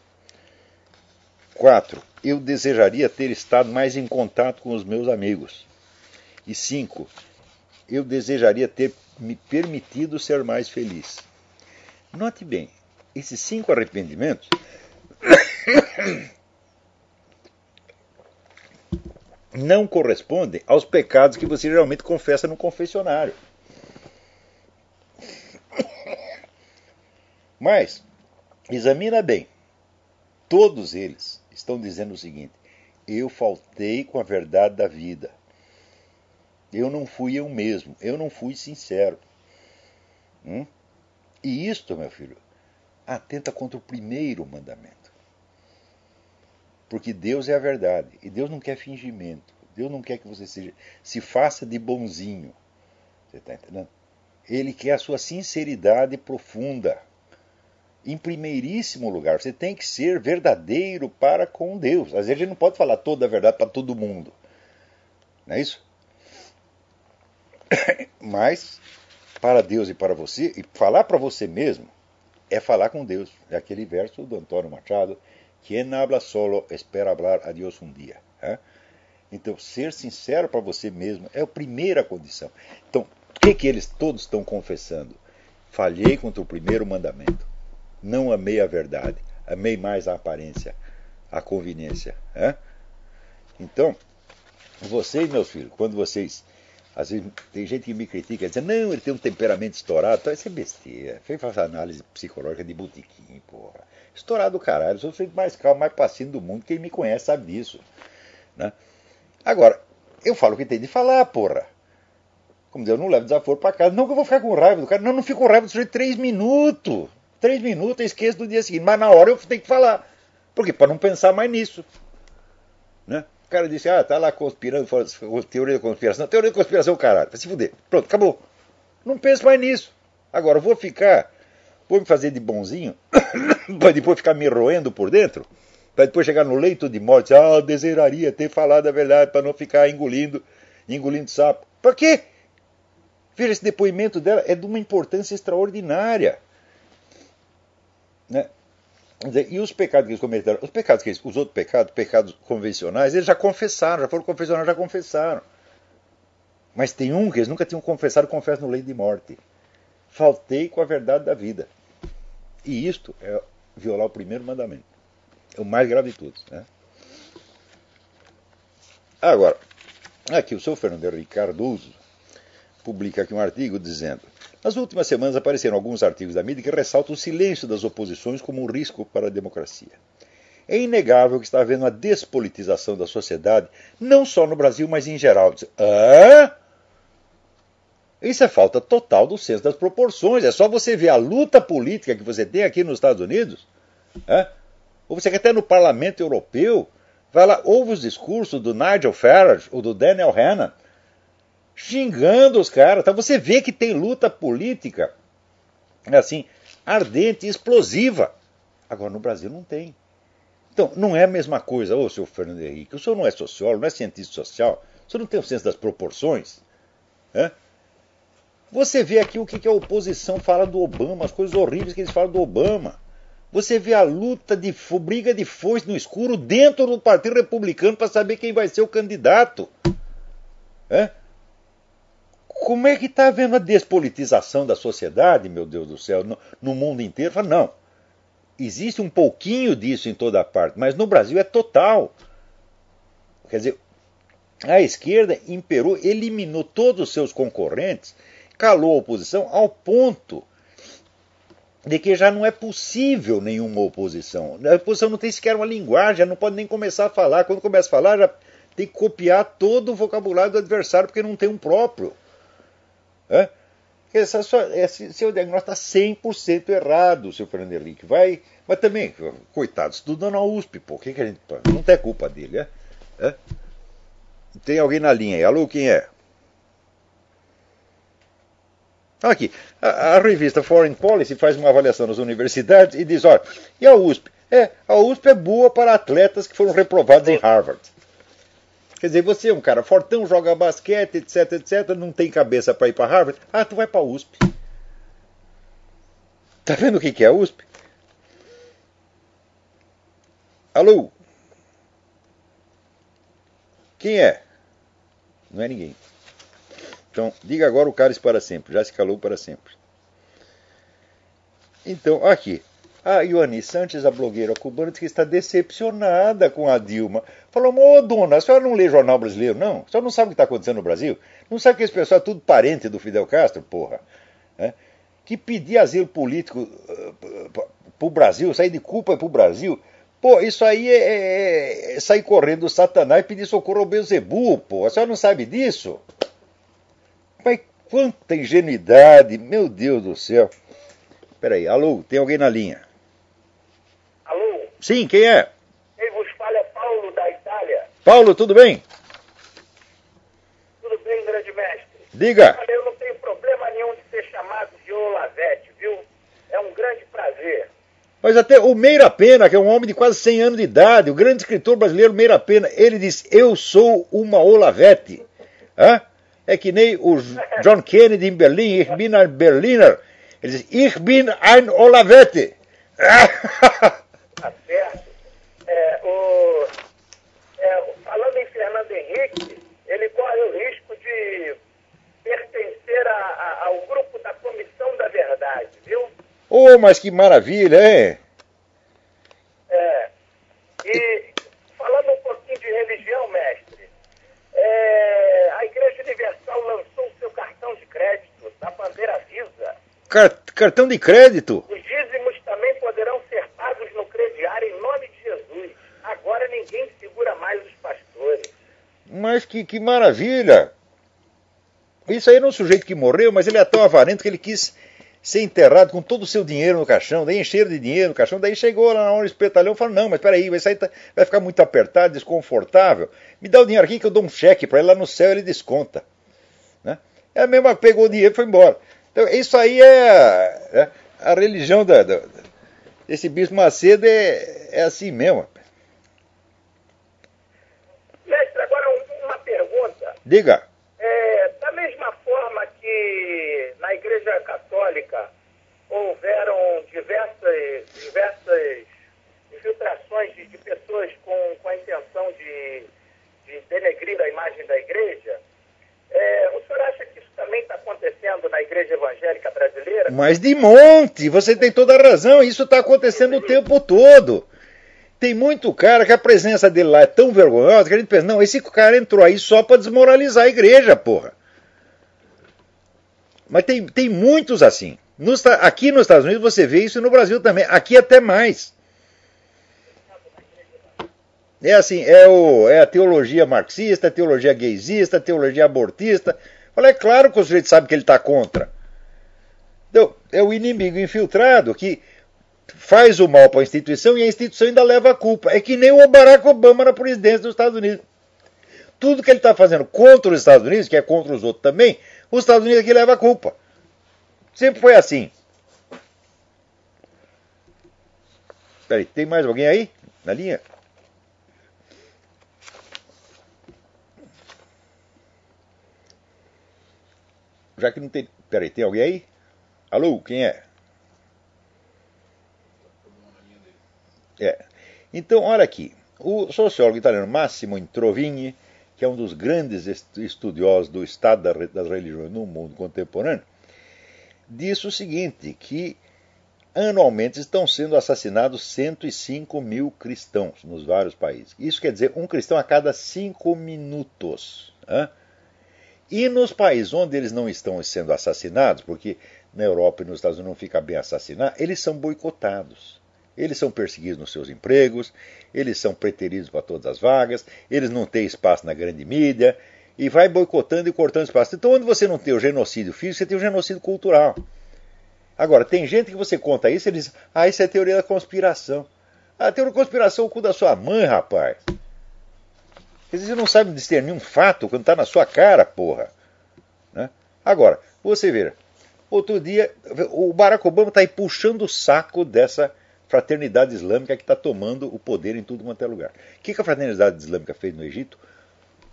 4, eu desejaria ter estado mais em contato com os meus amigos. E 5, eu desejaria ter me permitido ser mais feliz. Note bem, esses 5 arrependimentos não correspondem aos pecados que você geralmente confessa no confessionário. Mas, examina bem, todos eles estão dizendo o seguinte: eu faltei com a verdade da vida. Eu não fui eu mesmo, eu não fui sincero. E isto, meu filho, atenta contra o primeiro mandamento. Porque Deus é a verdade, e Deus não quer fingimento. Deus não quer que você se faça de bonzinho. Você está entendendo? Ele quer a sua sinceridade profunda. Em primeiríssimo lugar, você tem que ser verdadeiro para com Deus. Às vezes a gente não pode falar toda a verdade para todo mundo. Não é isso? Mas, para Deus e para você, e falar para você mesmo, é falar com Deus. É aquele verso do Antônio Machado: quien habla solo espera hablar a Dios un día. Então, ser sincero para você mesmo é a primeira condição. Então, o que eles todos estão confessando? Falhei contra o primeiro mandamento. Não amei a verdade. Amei mais a aparência, a conveniência. Então, vocês, meus filhos, quando vocês... Às vezes tem gente que me critica, dizendo: não, ele tem um temperamento estourado. Então, isso é besteira. Fez fazer análise psicológica de botequim, porra. Estourado do caralho. Eu sou o sujeito mais calmo, mais paciente do mundo. Quem me conhece sabe disso. Né? Agora, eu falo o que tem de falar, porra. Como dizer, eu não levo desaforo pra casa. Não que eu vou ficar com raiva do cara. Não, não fico com raiva do sujeito 3 minutos. 3 minutos eu esqueço do dia seguinte. Mas na hora eu tenho que falar. Por quê? Para não pensar mais nisso. Né? O cara disse: tá lá conspirando, teoria da conspiração. Teoria da conspiração, caralho. Vai se fuder. Pronto, acabou. Não penso mais nisso. Agora, vou me fazer de bonzinho, para depois ficar me roendo por dentro, para depois chegar no leito de morte: eu desejaria ter falado a verdade para não ficar engolindo sapo. Para quê? Veja, esse depoimento dela é de uma importância extraordinária. Né? E os pecados que eles cometeram, os outros pecados convencionais, eles já confessaram, já foram confessionários, já confessaram. Mas tem um que eles nunca tinham confessado, confessam no leito de morte. Faltei com a verdade da vida. E isto é violar o primeiro mandamento. É o mais grave de todos. Né? Agora, aqui o Sr. Fernando Henrique Cardoso publica aqui um artigo dizendo: nas últimas semanas apareceram alguns artigos da mídia que ressaltam o silêncio das oposições como um risco para a democracia. É inegável que está havendo uma despolitização da sociedade, não só no Brasil, mas em geral. Isso é falta total do senso das proporções. É só você ver a luta política que você tem aqui nos Estados Unidos. Ou você que até no Parlamento Europeu, vai lá, ouve os discursos do Nigel Farage ou do Daniel Hannan, xingando os caras. Então você vê que tem luta política assim, ardente e explosiva. Agora no Brasil não tem. Então não é a mesma coisa. Ô, senhor Fernando Henrique, o senhor não é sociólogo, não é cientista social, o senhor não tem o senso das proporções. Você vê aqui o que a oposição fala do Obama, as coisas horríveis que eles falam do Obama. Você vê a luta briga de foice no escuro dentro do Partido Republicano para saber quem vai ser o candidato. Como é que está havendo a despolitização da sociedade, meu Deus do céu, no mundo inteiro? Fala, não, existe um pouquinho disso em toda parte, mas no Brasil é total. Quer dizer, a esquerda imperou, eliminou todos os seus concorrentes, calou a oposição ao ponto de que já não é possível nenhuma oposição. A oposição não tem sequer uma linguagem, já não pode nem começar a falar. Quando começa a falar, já tem que copiar todo o vocabulário do adversário, porque não tem um próprio. Seu diagnóstico está 100% errado, seu Fernando Henrique. Mas também, coitado, estudando na USP, pô. Que a gente, não tem culpa dele, é? Tem alguém na linha aí. Alô, quem é? Aqui, a revista Foreign Policy faz uma avaliação nas universidades e diz, olha, e a USP? A USP é boa para atletas que foram reprovados em Harvard. Quer dizer, você é um cara fortão, joga basquete, etc, etc, não tem cabeça para ir para Harvard. Ah, tu vai para a USP. Tá vendo o que é a USP? Alô? Quem é? Não é ninguém. Então, diga agora o cálice para sempre. Já se calou para sempre. Então, aqui. A Ioane Sanches, a blogueira cubana, diz que está decepcionada com a Dilma. Falou, ô dona, a senhora não lê jornal brasileiro, não? A senhora não sabe o que está acontecendo no Brasil? Não sabe que esse pessoal é tudo parente do Fidel Castro, porra? Que pedir asilo político pro Brasil, sair de culpa pro Brasil. Pô, isso aí é sair correndo do Satanás e pedir socorro ao Beelzebub, pô. A senhora não sabe disso? Mas quanta ingenuidade, meu Deus do céu. Peraí, alô, tem alguém na linha?
Alô?
Sim, quem é?
Quem vos fala é Paulo, da Itália.
Paulo, tudo bem?
Tudo bem, grande mestre?
Diga.
Olha, eu não tenho problema nenhum de ser chamado de Olavete, viu? É um grande prazer.
Mas até o Meira Pena, que é um homem de quase 100 anos de idade, o grande escritor brasileiro Meira Pena, ele diz, eu sou uma Olavete. É que nem o John Kennedy em Berlim, Ich bin ein Berliner. Ele diz, Ich bin ein Olavete.
Tá certo. Falando em Fernando Henrique, ele corre o risco de pertencer ao grupo da Comissão da Verdade, viu?
Oh, mas que maravilha, hein?
E falando um pouquinho de religião, mestre, a Igreja Universal lançou o seu cartão de crédito, da bandeira Visa.
Cartão de crédito?
Os dízimos também poderão ser pagos no crediário em nome de Jesus. Agora ninguém segura mais os pastores.
Mas que maravilha! Isso aí era um sujeito que morreu, mas ele é tão avarento que ele quis ser enterrado com todo o seu dinheiro no caixão, daí encheram de dinheiro no caixão, daí chegou lá na hora do espetalhão e falou, não, mas peraí, isso aí vai ficar muito apertado, desconfortável, me dá o dinheiro aqui que eu dou um cheque para ele lá no céu, ele desconta. Né? É a mesma, pegou o dinheiro e foi embora. Então isso aí é a religião desse Bispo Macedo é assim mesmo.
Mestre, agora uma pergunta.
Diga.
Da mesma forma que na Igreja Católica houveram diversas infiltrações de pessoas com a intenção de denegrir a imagem da Igreja, o senhor acha que isso também está acontecendo na Igreja Evangélica Brasileira?
Mas de monte, você tem toda a razão, isso está acontecendo o tempo todo. Tem muito cara que a presença dele lá é tão vergonhosa que a gente pensa, não, esse cara entrou aí só para desmoralizar a igreja, porra. Mas tem muitos assim. Aqui nos Estados Unidos você vê isso e no Brasil também. Aqui até mais. É assim, é a teologia marxista, a teologia gaysista, a teologia abortista. É claro que o sujeito sabe que ele está contra. Então, é o inimigo infiltrado que faz o mal para a instituição e a instituição ainda leva a culpa. É que nem o Barack Obama na presidência dos Estados Unidos. Tudo que ele está fazendo contra os Estados Unidos, que é contra os outros também, os Estados Unidos aqui leva a culpa. Sempre foi assim. Peraí, tem mais alguém aí na linha? Já que não tem... Peraí, tem alguém aí? Alô, quem é? Então, olha aqui. O sociólogo italiano Massimo Introvigni, que é um dos grandes estudiosos do estado das religiões no mundo contemporâneo, disse o seguinte, que anualmente estão sendo assassinados 105 mil cristãos nos vários países. Isso quer dizer um cristão a cada 5 minutos. E nos países onde eles não estão sendo assassinados, porque na Europa e nos Estados Unidos não fica bem assassinar, eles são boicotados. Eles são perseguidos nos seus empregos, eles são preteridos para todas as vagas, eles não têm espaço na grande mídia, e vai boicotando e cortando espaço. Então, onde você não tem o genocídio físico, você tem o genocídio cultural. Agora, tem gente que você conta isso e ele diz, isso é teoria da conspiração. Teoria da conspiração é o cu da sua mãe, rapaz. Quer dizer, você não sabe discernir um fato quando está na sua cara, porra. Né? Agora, você vê, outro dia, o Barack Obama está aí puxando o saco dessa fraternidade islâmica que está tomando o poder em tudo quanto é lugar. O que a fraternidade islâmica fez no Egito?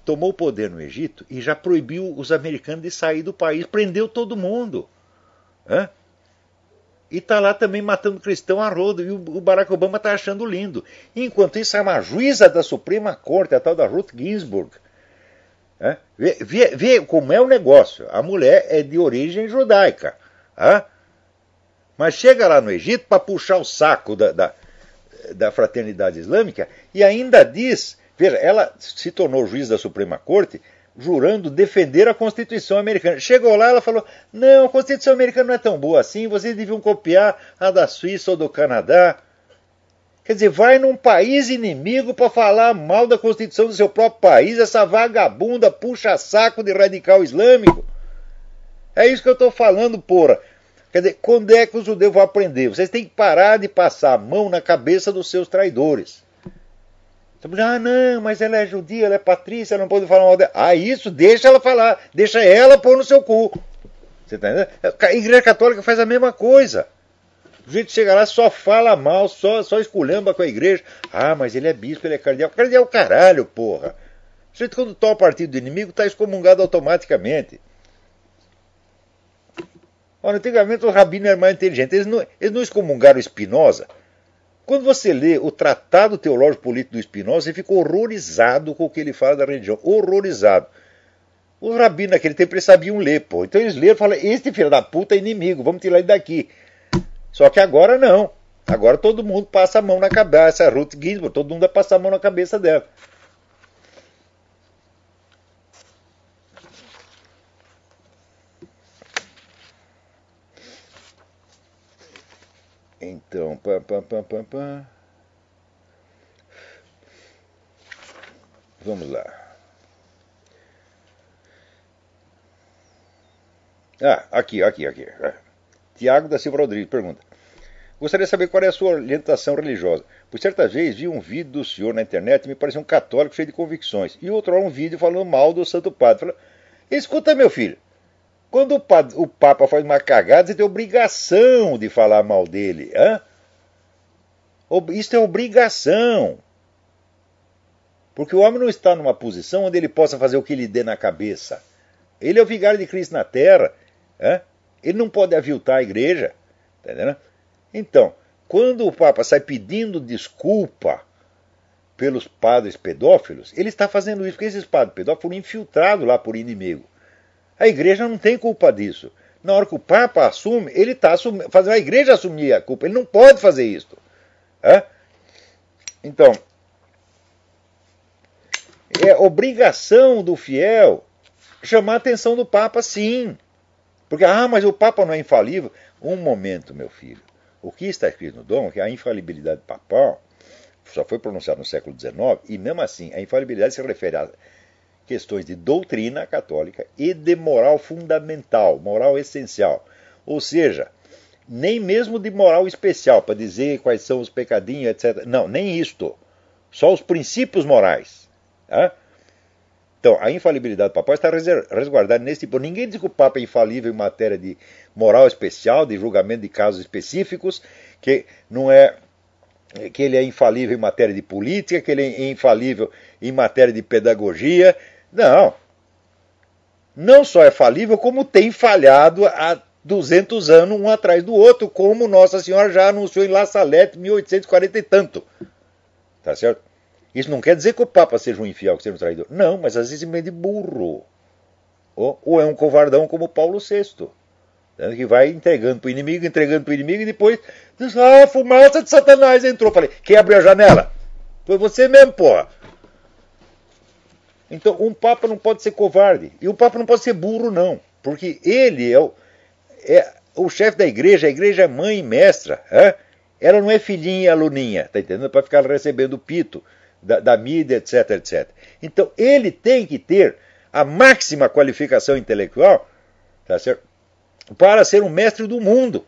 Tomou o poder no Egito e já proibiu os americanos de sair do país, prendeu todo mundo. E está lá também matando cristão a rodo, e o Barack Obama está achando lindo. Enquanto isso, é uma juíza da Suprema Corte, a tal da Ruth Ginsburg. Vê como é o negócio. A mulher é de origem judaica. Mas chega lá no Egito para puxar o saco da fraternidade islâmica e ainda diz, veja, ela se tornou juiz da Suprema Corte jurando defender a Constituição americana. Chegou lá, ela falou, não, a Constituição americana não é tão boa assim, vocês deviam copiar a da Suíça ou do Canadá. Quer dizer, vai num país inimigo para falar mal da Constituição do seu próprio país, essa vagabunda puxa saco de radical islâmico. É isso que eu estou falando, porra. Quer dizer, quando é que os judeus vão aprender? Vocês têm que parar de passar a mão na cabeça dos seus traidores. Não, mas ela é judia, ela é patrícia, ela não pode falar mal dela. Isso, deixa ela falar, deixa ela pôr no seu cu. Você tá entendendo? A Igreja Católica faz a mesma coisa. O jeito chega lá, só fala mal, só esculhamba com a igreja. Mas ele é bispo, ele é cardeal. Cardeal caralho, porra. O jeito quando toma partido do inimigo, está excomungado automaticamente. Ora, antigamente os rabinos eram mais inteligentes. Eles não excomungaram Spinoza. Quando você lê o Tratado Teológico Político do Spinoza, você fica horrorizado com o que ele fala da religião. Horrorizado. Os rabinos naquele tempo eles sabiam ler, pô. Então eles leram e falaram, este filho da puta é inimigo, vamos tirar ele daqui. Só que agora não. Agora todo mundo passa a mão na cabeça. A Ruth Ginsburg, todo mundo vai passar a mão na cabeça dela. Então, vamos lá. Aqui. Tiago da Silva Rodrigues pergunta. Gostaria de saber qual é a sua orientação religiosa. Por certa vez vi um vídeo do senhor na internet e me pareceu um católico cheio de convicções. E outro hora um vídeo falando mal do Santo Padre. Falei, escuta, meu filho. Quando o Papa faz uma cagada, você tem obrigação de falar mal dele. Isso é obrigação. Porque o homem não está numa posição onde ele possa fazer o que lhe dê na cabeça. Ele é o vigário de Cristo na terra. Ele não pode aviltar a igreja. Tá entendendo? Então, quando o Papa sai pedindo desculpa pelos padres pedófilos, ele está fazendo isso porque esses padres pedófilos foram infiltrados lá por inimigo. A igreja não tem culpa disso. Na hora que o Papa assume, ele está fazendo a igreja assumir a culpa. Ele não pode fazer isso. Então, é obrigação do fiel chamar a atenção do Papa, sim. Porque, mas o Papa não é infalível. Um momento, meu filho. O que está escrito no dom é que a infalibilidade papal só foi pronunciada no século XIX, e mesmo assim, a infalibilidade se refere a questões de doutrina católica e de moral fundamental, moral essencial. Ou seja, nem mesmo de moral especial, para dizer quais são os pecadinhos, etc. Não, nem isto. Só os princípios morais. Então, a infalibilidade papal está resguardada nesse tipo. Ninguém diz que o Papa é infalível em matéria de moral especial, de julgamento de casos específicos, que não é que ele é infalível em matéria de política, que ele é infalível em matéria de pedagogia. Não. Não só é falível, como tem falhado há 200 anos, um atrás do outro, como Nossa Senhora já anunciou em La Salette, 1840 e tanto. Tá certo? Isso não quer dizer que o Papa seja um infiel, que seja um traidor. Não, mas às vezes é meio de burro. Ou é um covardão como Paulo VI. Que vai entregando para o inimigo, e depois diz, a fumaça de Satanás entrou. Falei, quem abriu a janela? Foi você mesmo, porra. Então, um Papa não pode ser covarde. E o Papa não pode ser burro, não. Porque ele é o chefe da igreja, a igreja é mãe e mestra. Ela não é filhinha e aluninha, tá entendendo? Para ficar recebendo pito da mídia, etc, etc. Então, ele tem que ter a máxima qualificação intelectual, tá certo? Para ser um mestre do mundo.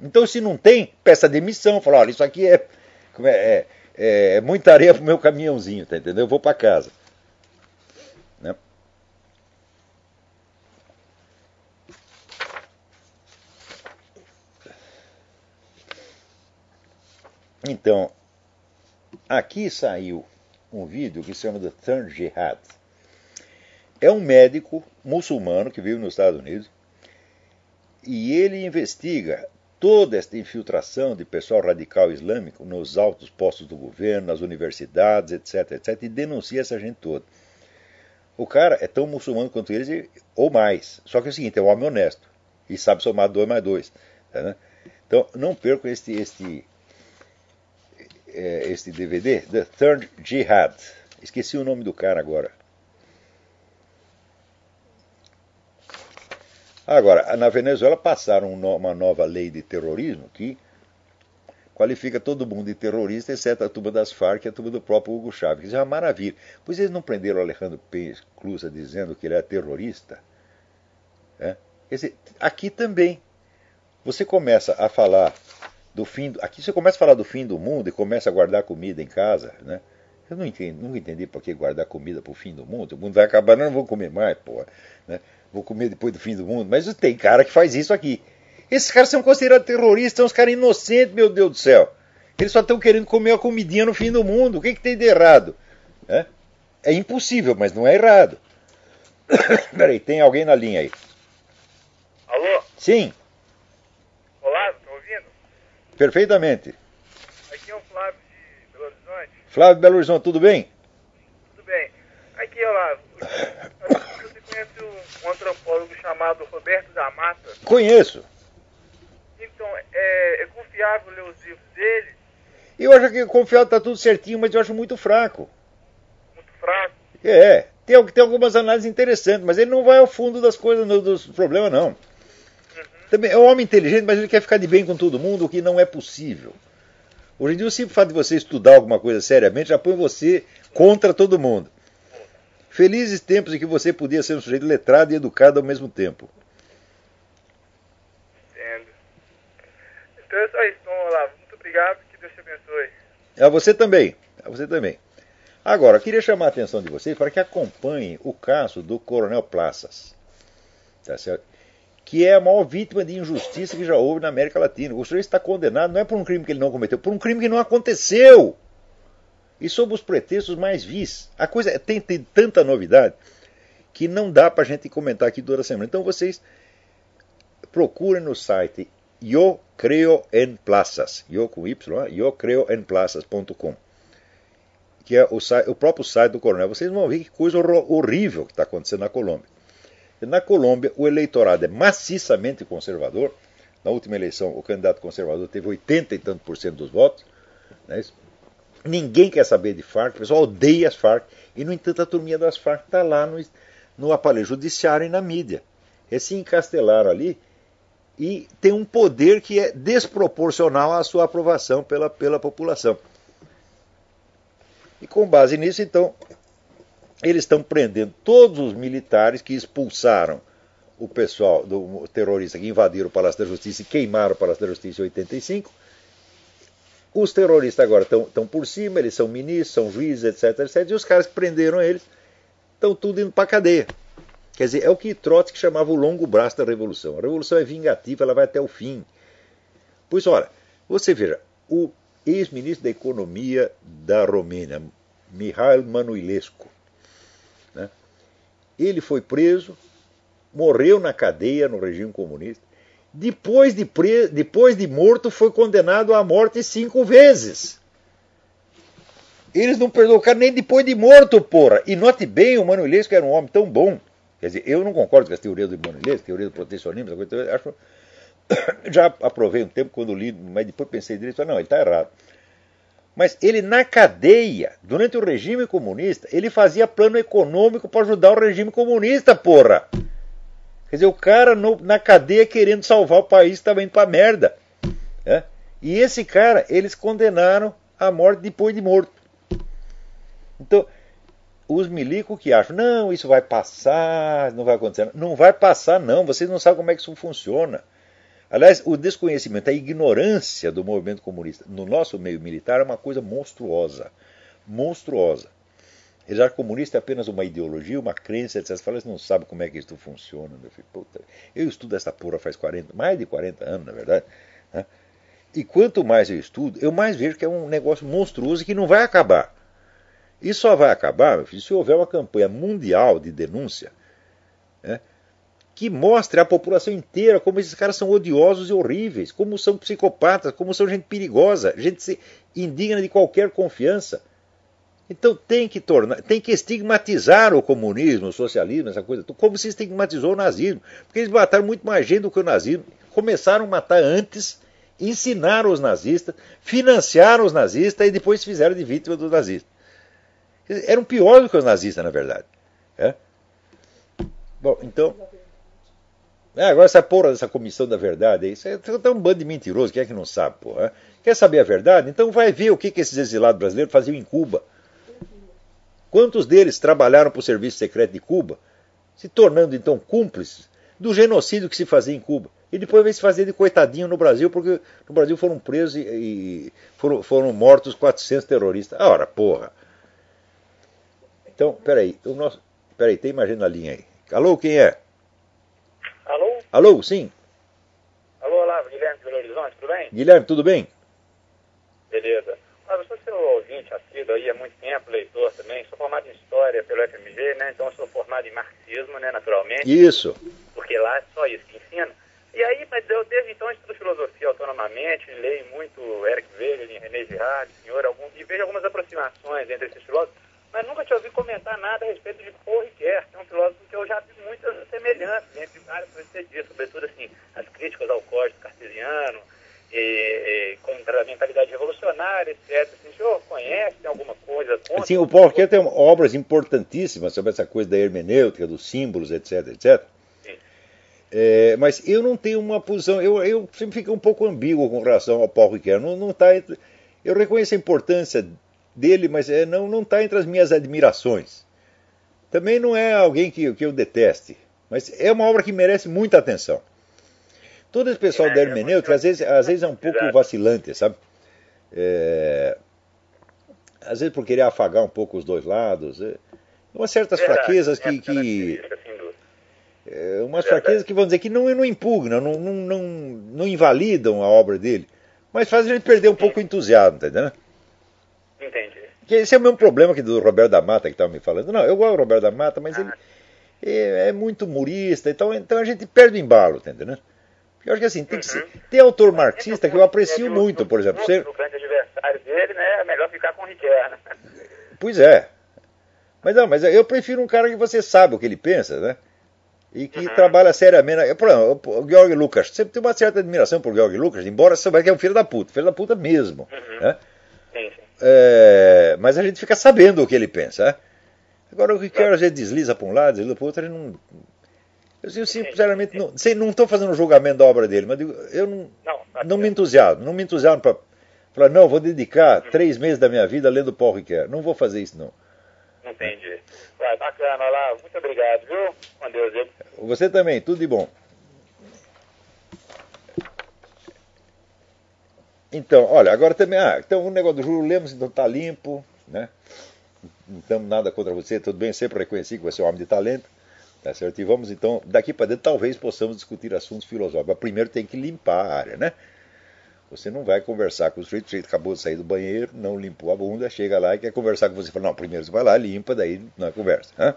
Então, se não tem, peça demissão. Fala, olha, isso aqui é muita areia pro meu caminhãozinho, tá entendendo? Eu vou para casa. Né? Então, aqui saiu um vídeo que se chama The Third Jihad. É um médico muçulmano que vive nos Estados Unidos e ele investiga toda esta infiltração de pessoal radical islâmico nos altos postos do governo, nas universidades, etc, etc, e denuncia essa gente toda. O cara é tão muçulmano quanto eles, ou mais. Só que é o seguinte, é um homem honesto e sabe somar 2 mais 2. Tá, né? Então, não percam este DVD, The Third Jihad. Esqueci o nome do cara agora. Agora, na Venezuela passaram uma nova lei de terrorismo que qualifica todo mundo de terrorista, exceto a turma das Farc e a turma do próprio Hugo Chávez. Isso é uma maravilha. Pois eles não prenderam o Alejandro Pérez-Clusa dizendo que ele é terrorista? Aqui também. Você começa a falar do fim... Aqui você começa a falar do fim do mundo e começa a guardar comida em casa, né? Eu nunca entendi por que guardar comida para o fim do mundo. O mundo vai acabar, não vou comer mais, pô. Né? Vou comer depois do fim do mundo. Mas tem cara que faz isso aqui. Esses caras são considerados terroristas, são uns caras inocentes, meu Deus do céu. Eles só estão querendo comer a comidinha no fim do mundo. O que tem de errado? É impossível, mas não é errado. Peraí, tem alguém na linha aí.
Alô?
Sim.
Olá, tá ouvindo?
Perfeitamente.
Aqui é o Flávio de Belo Horizonte.
Flávio Belo Horizonte, tudo bem?
Tudo bem. Aqui, olá, você conhece um antropólogo chamado Roberto da Mata?
Conheço.
Então, é confiável ler os livros dele?
Eu acho que confiado está tudo certinho, mas eu acho muito fraco.
Muito fraco?
Tem algumas análises interessantes, mas ele não vai ao fundo das coisas, dos problemas, não. Também é um homem inteligente, mas ele quer ficar de bem com todo mundo, o que não é possível. Hoje em dia, o simples fato de você estudar alguma coisa seriamente já põe você contra todo mundo. Felizes tempos em que você podia ser um sujeito letrado e educado ao mesmo tempo.
Entendo. Então é só isso, Olavo. Muito obrigado, que Deus te abençoe.
A você também. A você também. Agora, eu queria chamar a atenção de vocês para que acompanhem o caso do Coronel Plaças. Tá certo? Que é a maior vítima de injustiça que já houve na América Latina. O sujeito está condenado não é por um crime que ele não cometeu, por um crime que não aconteceu. E sob os pretextos mais vis. A coisa tem tanta novidade que não dá para a gente comentar aqui toda semana. Então vocês procurem no site Yo Creo en Plazas, yo com Y, yocreoenplazas.com, que é o próprio site do coronel. Vocês vão ver que coisa horrível que está acontecendo na Colômbia. Na Colômbia, o eleitorado é maciçamente conservador. Na última eleição, o candidato conservador teve 80 e tanto % dos votos. Né? Ninguém quer saber de Farc, o pessoal odeia as Farc. E, no entanto, a turminha das Farc está lá no aparelho judiciário e na mídia. Eles se encastelaram ali e tem um poder que é desproporcional à sua aprovação pela população. E com base nisso, então, eles estão prendendo todos os militares que expulsaram o pessoal do terrorista que invadiram o Palácio da Justiça e queimaram o Palácio da Justiça em 85. Os terroristas agora estão por cima, eles são ministros, são juízes, etc, etc. E os caras que prenderam eles estão tudo indo para a cadeia. Quer dizer, é o que Trotsky chamava o longo braço da Revolução. A Revolução é vingativa, ela vai até o fim. Pois, olha, você veja, o ex-ministro da Economia da Romênia, Mihail Manuilescu, né, ele foi preso, morreu na cadeia no regime comunista. Depois de morto, foi condenado à morte 5 vezes. Eles não perdoam o cara nem depois de morto, porra. E note bem, o Manuilescu era um homem tão bom. Quer dizer, eu não concordo com a teoria do Manuilescu, teoria do protecionismo, acho, já aprovei um tempo quando li, mas depois pensei direito, não, ele está errado. Mas ele na cadeia, durante o regime comunista, ele fazia plano econômico para ajudar o regime comunista, porra. Quer dizer, o cara na cadeia querendo salvar o país que estava indo para merda. Né? E esse cara, eles condenaram à morte depois de morto. Então, os milicos que acham, não, isso vai passar, não vai acontecer. Não vai passar, não, vocês não sabem como é que isso funciona. Aliás, o desconhecimento, a ignorância do movimento comunista no nosso meio militar é uma coisa monstruosa. Monstruosa. Eles acham que comunista é apenas uma ideologia, uma crença, etc. Você fala, eles não sabem como é que isso funciona. Meu filho. Puta, eu estudo essa porra faz mais de 40 anos, na verdade. Né? E quanto mais eu estudo, eu mais vejo que é um negócio monstruoso e que não vai acabar. Isso só vai acabar, meu filho, se houver uma campanha mundial de denúncia, né, que mostre à população inteira como esses caras são odiosos e horríveis, como são psicopatas, como são gente perigosa, gente indigna de qualquer confiança. Então tem que estigmatizar o comunismo, o socialismo, essa coisa, como se estigmatizou o nazismo, porque eles mataram muito mais gente do que o nazismo, começaram a matar antes, ensinaram os nazistas, financiaram os nazistas e depois se fizeram de vítima dos nazistas. Eram piores do que os nazistas, na verdade. É? Bom, então. Agora essa porra dessa comissão da verdade, isso é um bando de mentiroso, quem é que não sabe, porra? Quer saber a verdade? Então vai ver o que esses exilados brasileiros faziam em Cuba. Quantos deles trabalharam para o serviço secreto de Cuba, se tornando então cúmplices do genocídio que se fazia em Cuba. E depois veio se fazer de coitadinho no Brasil, porque no Brasil foram presos e foram mortos 400 terroristas. Ora, porra. Então, peraí, tem mais gente na linha aí. Alô, quem é?
Alô?
Alô, sim.
Alô, olá, Guilherme de Belo Horizonte, tudo bem?
Guilherme, tudo bem?
Beleza. Eu sou seu ouvinte assíduo aí há muito tempo, leitor também. Sou formado em História pelo FMG, né? Então eu sou formado em Marxismo, né, naturalmente.
Isso.
Porque lá é só isso que ensina. E aí, mas eu desde então estudo filosofia autonomamente, leio muito Eric Wegelin, René Girard, e vejo algumas aproximações entre esses filósofos, mas nunca te ouvi comentar nada a respeito de Paul Ricoeur, que é um filósofo que eu já vi muitas semelhanças entre várias coisas que você disse, sobretudo assim, as críticas ao código cartesiano, contra a mentalidade revolucionária, etc. Assim, o senhor conhece, tem alguma coisa contra?
Sim, o Paul Ricoeur tem obras importantíssimas sobre essa coisa da hermenêutica, dos símbolos, etc, etc. Mas eu não tenho uma posição, eu sempre fico um pouco ambíguo com relação ao Paul Ricoeur. Eu reconheço a importância dele, mas não está entre as minhas admirações. Também não é alguém que eu deteste, mas é uma obra que merece muita atenção. Todo esse pessoal da hermenêutica, às vezes é um pouco vacilante, sabe? Às vezes por querer afagar um pouco os dois lados. Umas certas fraquezas umas fraquezas que, vamos dizer, que não impugnam, não invalidam a obra dele, mas fazem a gente perder um pouco o entusiasmo, tá entendendo?
Entendi.
Esse é o mesmo problema que do Roberto da Mata que estava me falando. Não, eu gosto do Roberto da Mata, mas ele é muito humorista, então a gente perde o embalo, tá entendendo? Eu acho que assim, tem autor marxista que eu aprecio muito, por exemplo.
O grande adversário dele, né, é melhor ficar com o Ricoeur, né?
Pois é. Mas eu prefiro um cara que você sabe o que ele pensa, né? E que trabalha seriamente. Por exemplo, o Georg Lucas. Sempre tem uma certa admiração por Georg Lucas, embora você saiba que é um filho da puta mesmo. Né?
Sim.
Mas a gente fica sabendo o que ele pensa. Né? Agora, o Ricoeur às vezes desliza para um lado, desliza para o outro, ele não. Eu sinceramente não estou fazendo um julgamento da obra dele, mas eu não me entusiasmo. Não me entusiasmo para falar, não, vou dedicar 3 meses da minha vida lendo Paul Ricoeur. Não vou fazer isso, não.
Entendi. Bacana, lá. Muito obrigado, viu? Com Deus, viu?
Você também, tudo de bom. Então, olha, agora também, então o negócio do Júlio Lemos então tá limpo, né? Não temos nada contra você, tudo bem, sempre reconheci que você é um homem de talento, tá certo? E vamos então, daqui para dentro, talvez possamos discutir assuntos filosóficos, mas primeiro tem que limpar a área, né? Você não vai conversar com o sujeito acabou de sair do banheiro, não limpou a bunda, chega lá e quer conversar com você. Fala, não, primeiro você vai lá, limpa, daí não conversa. Né?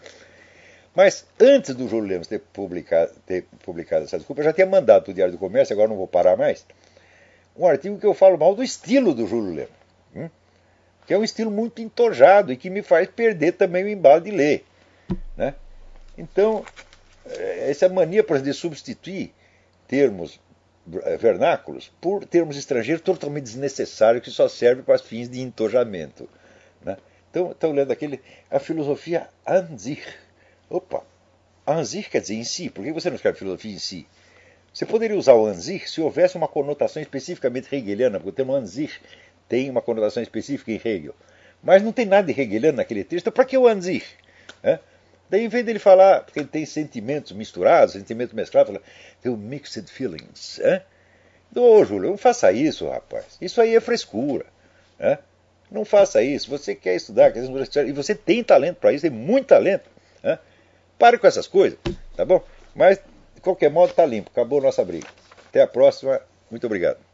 Mas antes do Júlio Lemos ter publicado essa desculpa, eu já tinha mandado para o Diário do Comércio, agora não vou parar mais, um artigo que eu falo mal do estilo do Júlio Lemos. Que é um estilo muito entojado e que me faz perder também o embalo de ler. Né? Então, essa mania, por exemplo, de substituir termos vernáculos por termos estrangeiros totalmente desnecessários que só servem para fins de entojamento. Né? Então, estou lendo a filosofia an sich. Opa, an sich quer dizer em si. Por que você não escreve filosofia em si? Você poderia usar o an sich se houvesse uma conotação especificamente hegeliana, porque o termo an sich tem uma conotação específica em Hegel. Mas não tem nada de hegeliano naquele texto, então para que o Anzich? Daí, em vez dele falar, porque ele tem sentimentos misturados, sentimentos mesclados, fala, tem mixed feelings. Ô, Júlio, não faça isso, rapaz. Isso aí é frescura. Não faça isso. Você quer estudar, e você tem talento para isso, tem muito talento. Pare com essas coisas, tá bom? Mas, de qualquer modo, tá limpo. Acabou a nossa briga. Até a próxima. Muito obrigado.